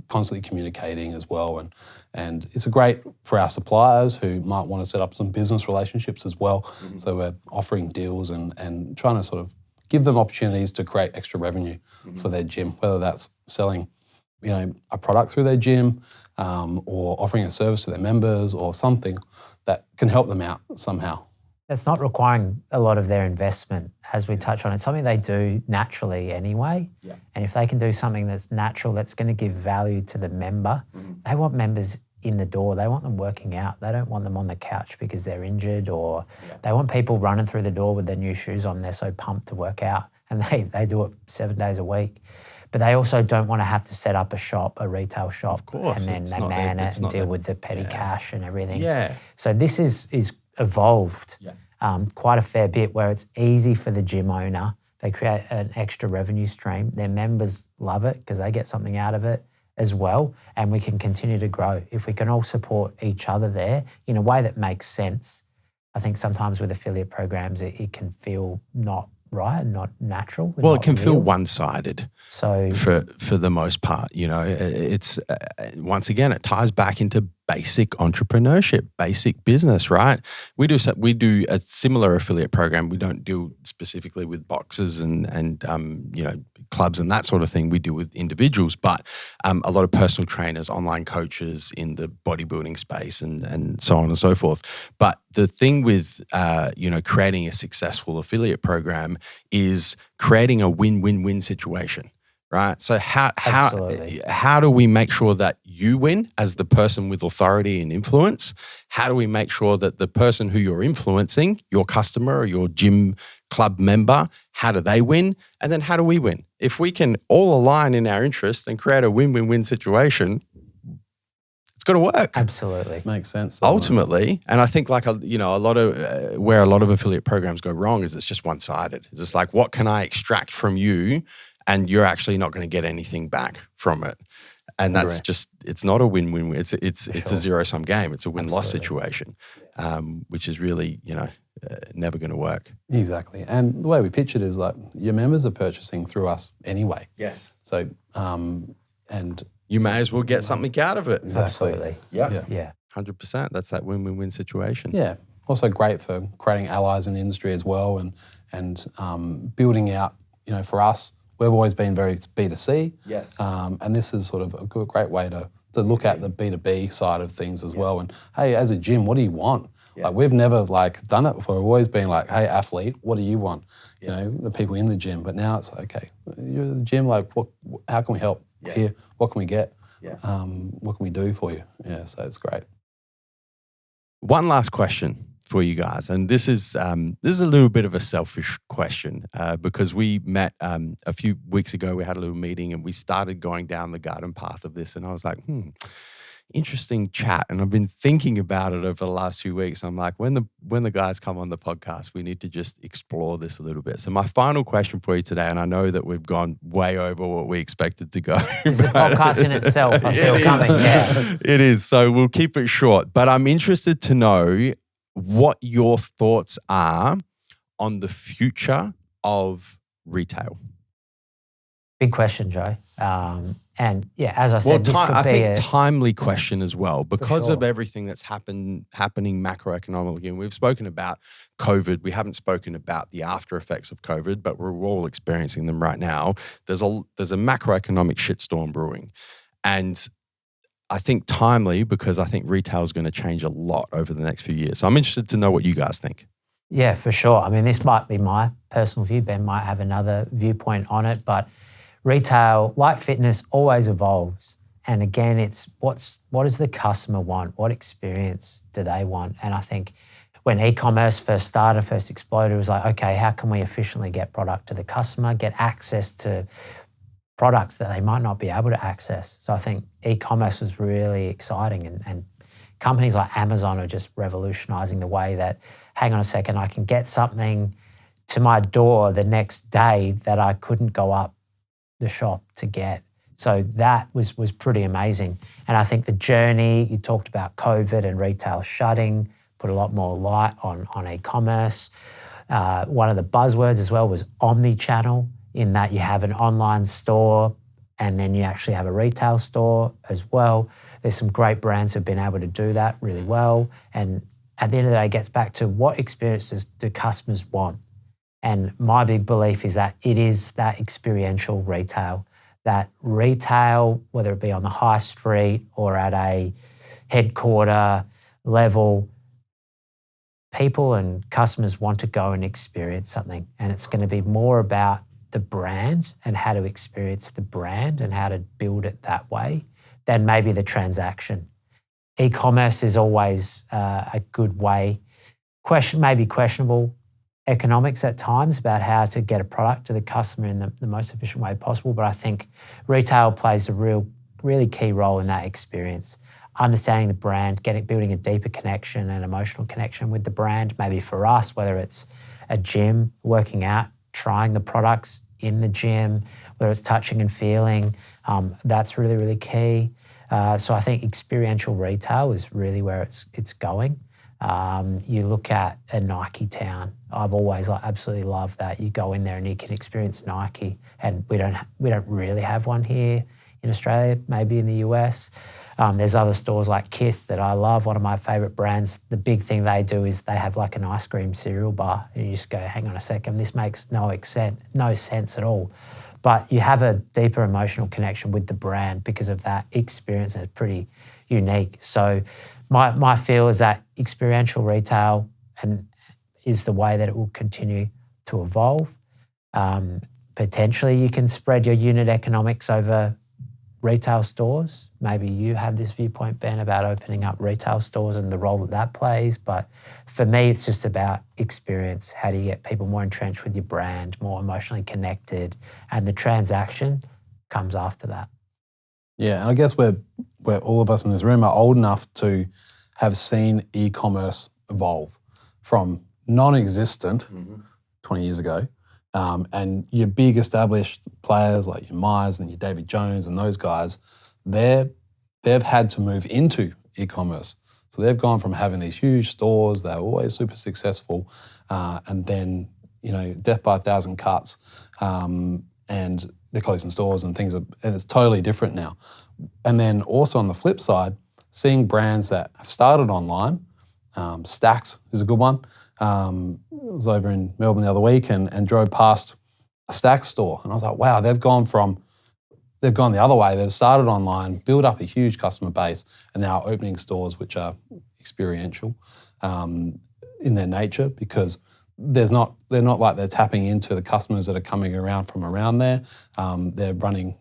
constantly communicating as well. And it's great for our suppliers who might want to set up some business relationships as well. So we're offering deals and trying to sort of give them opportunities to create extra revenue for their gym, whether that's selling a product through their gym, or offering a service to their members or something that can help them out somehow. It's not requiring a lot of their investment, as we touch on. It's something they do naturally anyway. Yeah. And if they can do something that's natural, that's going to give value to the member, they want members in the door. They want them working out. They don't want them on the couch because they're injured, or they want people running through the door with their new shoes on. They're so pumped to work out, and they do it 7 days a week. But they also don't want to have to set up a retail shop, of course, and then they man it and deal with the petty cash and everything. Yeah. So this is evolved quite a fair bit, where it's easy for the gym owner. They create an extra revenue stream. Their members love it because they get something out of it as well, and we can continue to grow. If we can all support each other there in a way that makes sense. I think sometimes with affiliate programs, it can feel not right, not natural. Well, not it can real. feel one-sided. So for the most part, it's once again, it ties back into basic entrepreneurship, basic business, right? We do a similar affiliate program. We don't deal specifically with boxes and clubs and that sort of thing. We deal with individuals, but a lot of personal trainers, online coaches in the bodybuilding space and so on and so forth. But the thing with creating a successful affiliate program is creating a win-win-win situation. Right. So how do we make sure that you win as the person with authority and influence? How do we make sure that the person who you're influencing, your customer or your gym club member, how do they win? And then how do we win? If we can all align in our interests and create a win-win-win situation, it's going to work. absolutely. Makes sense. Ultimately, and I think a lot of where a lot of affiliate programs go wrong is it's just one-sided. It's just like, what can I extract from you? And you're actually not going to get anything back from it. And that's it's not a win-win. It's a zero-sum game. It's a win-loss situation, which is really, never going to work. Exactly. And the way we pitch it is like your members are purchasing through us anyway. Yes. So, and you may as well get something out of it. Exactly. Absolutely. Yeah. 100%. That's that win-win-win situation. Yeah. Also great for creating allies in the industry as well, and building out, for us, we've always been very B2C. Yes. And this is sort of a great way to look at the B2B side of things as well. And hey, as a gym, what do you want? Yeah. Like we've never done that before. We've always been like, hey, athlete, what do you want? The people in the gym. But now it's like, okay, you're at the gym, how can we help here? What can we get? Yeah. What can we do for you? Yeah, so it's great. One last question for you guys, and this is a little bit of a selfish question because we met a few weeks ago. We had a little meeting and we started going down the garden path of this, and I was like, interesting chat. And I've been thinking about it over the last few weeks. I'm like, when the guys come on the podcast, we need to just explore this a little bit. So my final question for you today, and I know that we've gone way over what we expected to go. It's a podcast in itself. I feel coming. Yeah, it is. So we'll keep it short. But I'm interested to know what your thoughts are on the future of retail. Big question, Joe. And yeah, as I said, Well, this could I be think timely question as well, because of sure. everything that's happening macroeconomically. And we've spoken about COVID. We haven't spoken about the after effects of COVID, but we're all experiencing them right now. There's a macroeconomic shitstorm brewing, and I think timely, because I think retail is going to change a lot over the next few years. So I'm interested to know what you guys think. Yeah, for sure. I mean, this might be my personal view. Ben might have another viewpoint on it, but retail, like fitness, always evolves. And again, it's what does the customer want? What experience do they want? And I think when e-commerce first exploded, it was like, okay, how can we efficiently get product to the customer, get access to products that they might not be able to access? So I think e-commerce was really exciting, and companies like Amazon are just revolutionizing the way that, hang on a second, I can get something to my door the next day that I couldn't go up the shop to get. So that was pretty amazing. And I think the journey, you talked about COVID and retail shutting, put a lot more light on e-commerce. One of the buzzwords as well was omni-channel, in that you have an online store and then you actually have a retail store as well. There's some great brands who've been able to do that really well. And at the end of the day, it gets back to what experiences do customers want? And my big belief is that it is that experiential retail, that retail, whether it be on the high street or at a headquarter level, people and customers want to go and experience something. And it's going to be more about the brand and how to experience the brand and how to build it that way than maybe the transaction. E-commerce is always a good way, maybe questionable economics at times about how to get a product to the customer in the most efficient way possible. But I think retail plays a really key role in that experience. Understanding the brand, building a deeper connection and emotional connection with the brand, maybe for us, whether it's a gym, working out, trying the products in the gym, whether it's touching and feeling, that's really, really key. So I think experiential retail is really where it's going. You look at a Nike town. I've always absolutely loved that. You go in there and you can experience Nike, and we don't really have one here in Australia, maybe in the US. There's other stores like Kith that I love, one of my favourite brands. The big thing they do is they have like an ice cream cereal bar, and you just go, hang on a second, this makes no sense at all. But you have a deeper emotional connection with the brand because of that experience, and it's pretty unique. So my feel is that experiential retail is the way that it will continue to evolve. Potentially you can spread your unit economics over retail stores. Maybe you have this viewpoint, Ben, about opening up retail stores and the role that plays. But for me, it's just about experience. How do you get people more entrenched with your brand, more emotionally connected? And the transaction comes after that. Yeah, and I guess we're all of us in this room are old enough to have seen e-commerce evolve from non-existent 20 years ago, and your big established players like your Myers and your David Jones and those guys, they've had to move into e-commerce. So they've gone from having these huge stores, they're always super successful, and then, death by a thousand cuts, and they're closing stores and things, and it's totally different now. And then also on the flip side, seeing brands that have started online, Stax is a good one. I was over in Melbourne the other week and drove past a Stax store, and I was like, wow, they've gone the other way. They've started online, built up a huge customer base, and now opening stores which are experiential in their nature, because they're not like they're tapping into the customers that are coming around from around there. They're running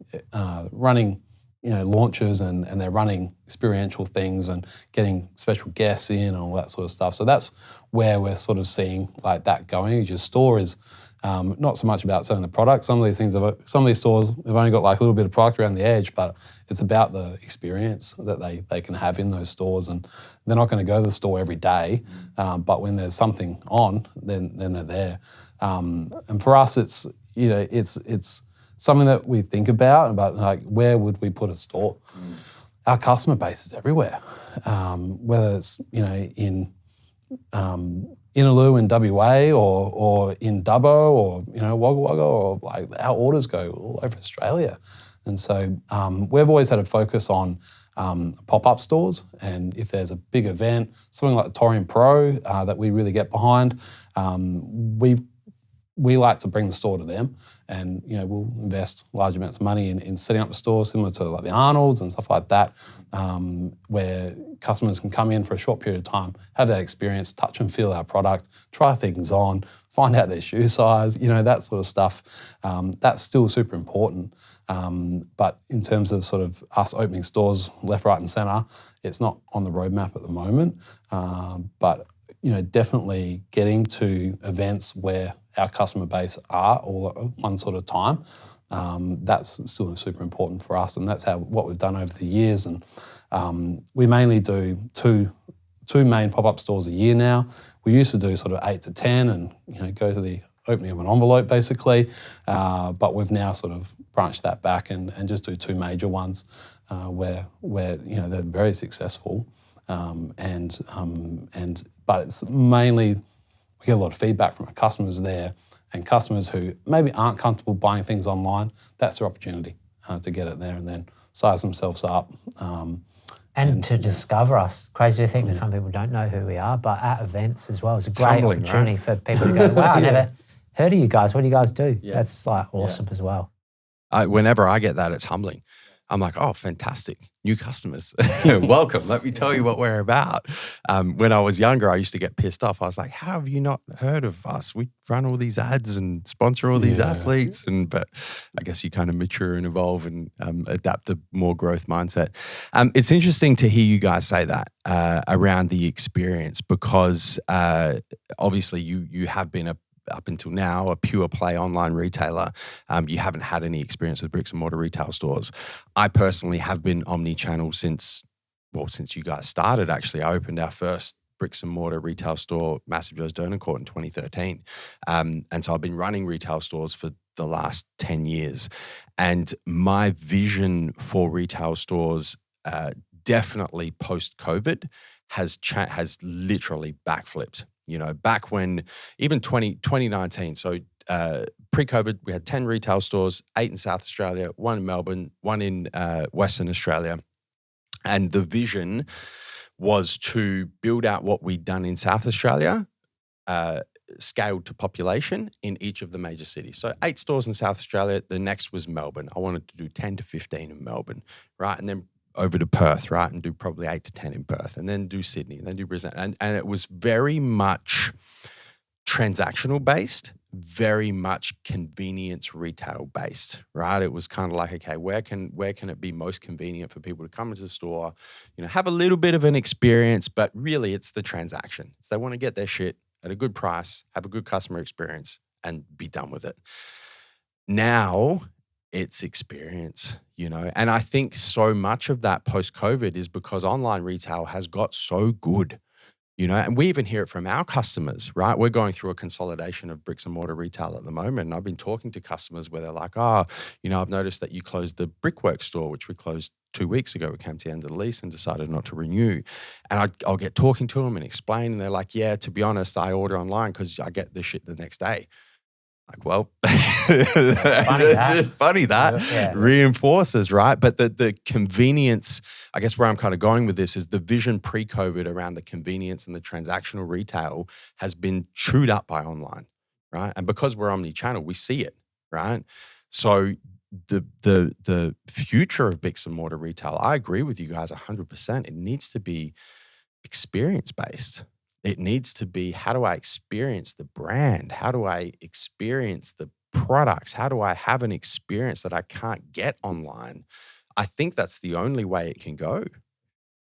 launches and they're running experiential things and getting special guests in and all that sort of stuff. So that's where we're sort of seeing like that going. Your store is not so much about selling the product. Some of these stores have only got like a little bit of product around the edge, but it's about the experience that they can have in those stores. And they're not going to go to the store every day, but when there's something on, then they're there. And for us, it's something that we think about like where would we put a store? Our customer base is everywhere, whether it's in Inaloo in WA or in Dubbo or, Wagga Wagga, or like our orders go all over Australia. And so we've always had a focus on pop-up stores, and if there's a big event, something like the Torium Pro that we really get behind, we like to bring the store to them, and we'll invest large amounts of money in setting up the store, similar to like the Arnold's and stuff like that, where customers can come in for a short period of time, have that experience, touch and feel our product, try things on, find out their shoe size, that sort of stuff. That's still super important. But in terms of sort of us opening stores left, right and centre, it's not on the roadmap at the moment. But definitely getting to events where our customer base are all at one sort of time, that's still super important for us, and that's what we've done over the years. And we mainly do two main pop-up stores a year now. We used to do sort of 8 to 10 and go to the opening of an envelope basically, but we've now sort of branched that back and just do 2 major ones where they're very successful. But it's mainly, we get a lot of feedback from our customers there, and customers who maybe aren't comfortable buying things online, that's their opportunity to get it there and then size themselves up. And to discover us. Crazy to think that some people don't know who we are, but at events as well, it's a great opportunity for people to go, wow, I never heard of you guys. What do you guys do? Yeah. That's like awesome as well. Whenever I get that, it's humbling. I'm like, oh, fantastic. New customers. Welcome. Let me tell you what we're about. When I was younger, I used to get pissed off. I was like, how have you not heard of us? We run all these ads and sponsor all these athletes. But I guess you kind of mature and evolve and adapt a more growth mindset. It's interesting to hear you guys say that around the experience, because obviously you have been up until now, a pure play online retailer. You haven't had any experience with bricks and mortar retail stores. I personally have been omni-channel since you guys started, actually. I opened our first bricks and mortar retail store, Massive Joe's Donut Court, in 2013. And so I've been running retail stores for the last 10 years. And my vision for retail stores, definitely post-COVID, has literally backflipped. Back when, even 2019, so pre-COVID, we had 10 retail stores, 8 in South Australia, 1 in Melbourne, 1 in Western Australia. And the vision was to build out what we'd done in South Australia, scaled to population in each of the major cities. So 8 stores in South Australia. The next was Melbourne. I wanted to do 10 to 15 in Melbourne, right? And then over to Perth, right? And do probably 8 to 10 in Perth, and then do Sydney, and then do Brisbane. And it was very much transactional based, very much convenience retail based, right? It was kind of like, okay, where can it be most convenient for people to come into the store, have a little bit of an experience, but really it's the transaction. So they want to get their shit at a good price, have a good customer experience, and be done with it. Now it's experience, and I think so much of that post-COVID is because online retail has got so good, and we even hear it from our customers, right? We're going through a consolidation of bricks and mortar retail at the moment. And I've been talking to customers where they're like, I've noticed that you closed the Brickwork store, which we closed 2 weeks ago. We came to the end of the lease and decided not to renew. And I'll get talking to them and explain. And they're like, yeah, to be honest, I order online because I get the shit the next day. Like, well, funny that reinforces, right? But the convenience, I guess where I'm kind of going with this is the vision pre-COVID around the convenience and the transactional retail has been chewed up by online, right? And because we're omni-channel, we see it, right? So the future of bricks and mortar retail, I agree with you guys 100%. It needs to be experience-based. It needs to be, how do I experience the brand? How do I experience the products? How do I have an experience that I can't get online? I think that's the only way it can go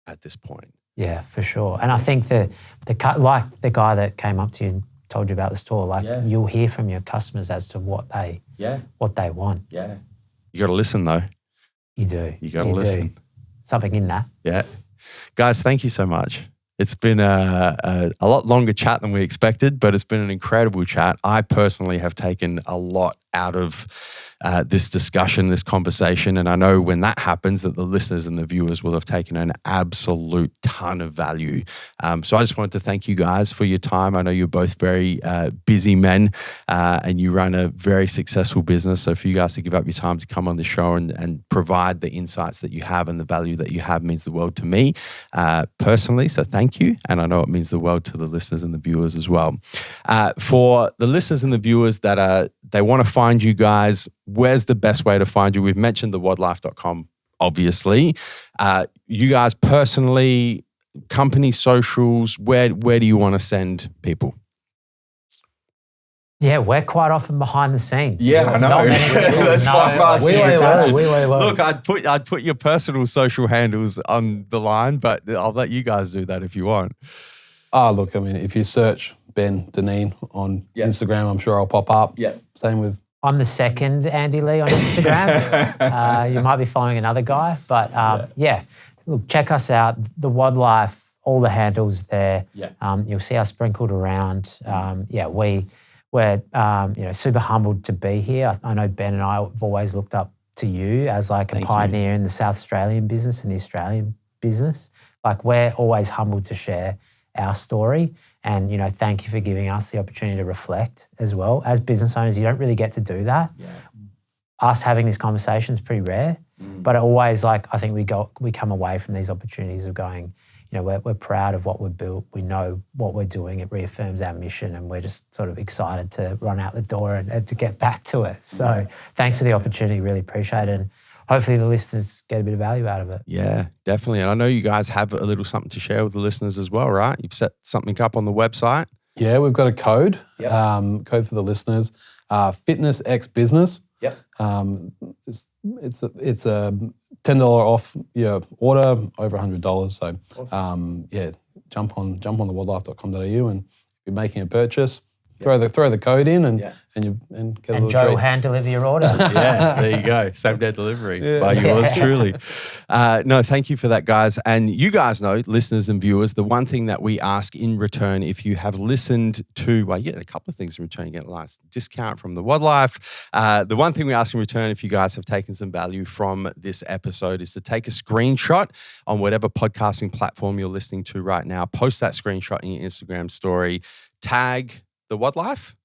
at this point. Yeah, for sure. And I think like the guy that came up to you and told you about the store, you'll hear from your customers as to what they want. Yeah. You got to listen though. You do. You got to listen. Something in that. Yeah. Guys, thank you so much. It's been a lot longer chat than we expected, but it's been an incredible chat. I personally have taken a lot out of this discussion, this conversation. And I know when that happens that the listeners and the viewers will have taken an absolute ton of value. So I just wanted to thank you guys for your time. I know you're both very busy men and you run a very successful business. So for you guys to give up your time to come on the show and provide the insights that you have and the value that you have means the world to me personally. So thank you. And I know it means the world to the listeners and the viewers as well. For the listeners and the viewers that they want to find you guys, where's the best way to find you? We've mentioned the wodlife.com, obviously. You guys personally, company socials, where do you want to send people? Yeah, we're quite often behind the scenes. Yeah, I know. Not many people That's why I'm asking you questions. We Look, I'd put your personal social handles on the line, but I'll let you guys do that if you want. Look, I mean, if you search Ben Dineen on Instagram, I'm sure I'll pop up. Yeah. Same with... I'm the second Andy Lee on Instagram. You might be following another guy, but look, check us out. The WOD Life, all the handles there. Yeah. You'll see us sprinkled around. We're super humbled to be here. I know Ben and I have always looked up to you as like a pioneer in the South Australian business and the Australian business. Like we're always humbled to share our story. And, thank you for giving us the opportunity to reflect as well. As business owners, you don't really get to do that. Yeah. Us having this conversation is pretty rare, but it always I think we come away from these opportunities of going, we're proud of what we've built. We know what we're doing. It reaffirms our mission and we're just sort of excited to run out the door and to get back to it. So thanks for the opportunity. Really appreciate it. And hopefully the listeners get a bit of value out of it. Yeah, definitely. And I know you guys have a little something to share with the listeners as well, right? You've set something up on the website. Yeah, we've got a code, code for the listeners, Fitness X Business. Yep. It's a $10 off your order, over $100. So awesome. Jump on the wodlife.com.au and if you're making a purchase, throw the code in and get a little Joe will treat. hand deliver your order. Yeah, there you go. Same day delivery by yours truly. No, thank you for that, guys. And you guys know, listeners and viewers, the one thing that we ask in return, if you have listened to, well, you get a couple of things in return. You get a nice discount from the WOD Life. The one thing we ask in return, if you guys have taken some value from this episode, is to take a screenshot on whatever podcasting platform you're listening to right now. Post that screenshot in your Instagram story. Tag the WOD Life.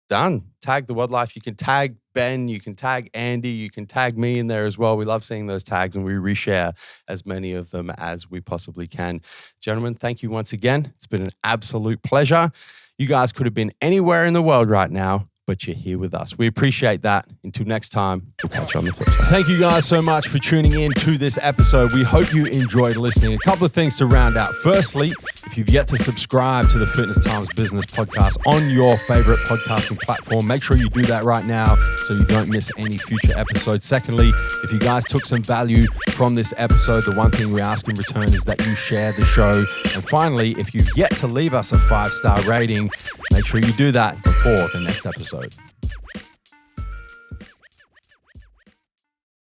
Done. Tag the WOD Life. You can tag Ben, you can tag Andy, you can tag me in there as well. We love seeing those tags and we reshare as many of them as we possibly can. Gentlemen, thank you once again. It's been an absolute pleasure. You guys could have been anywhere in the world right now, but you're here with us. We appreciate that. Until next time, we'll catch you on the flip side. Thank you guys so much for tuning in to this episode. We hope you enjoyed listening. A couple of things to round out. Firstly, if you've yet to subscribe to the Fitness Times Business podcast on your favorite podcasting platform, make sure you do that right now so you don't miss any future episodes. Secondly, if you guys took some value from this episode, the one thing we ask in return is that you share the show. And finally, if you've yet to leave us a 5-star rating, make sure you do that before the next episode.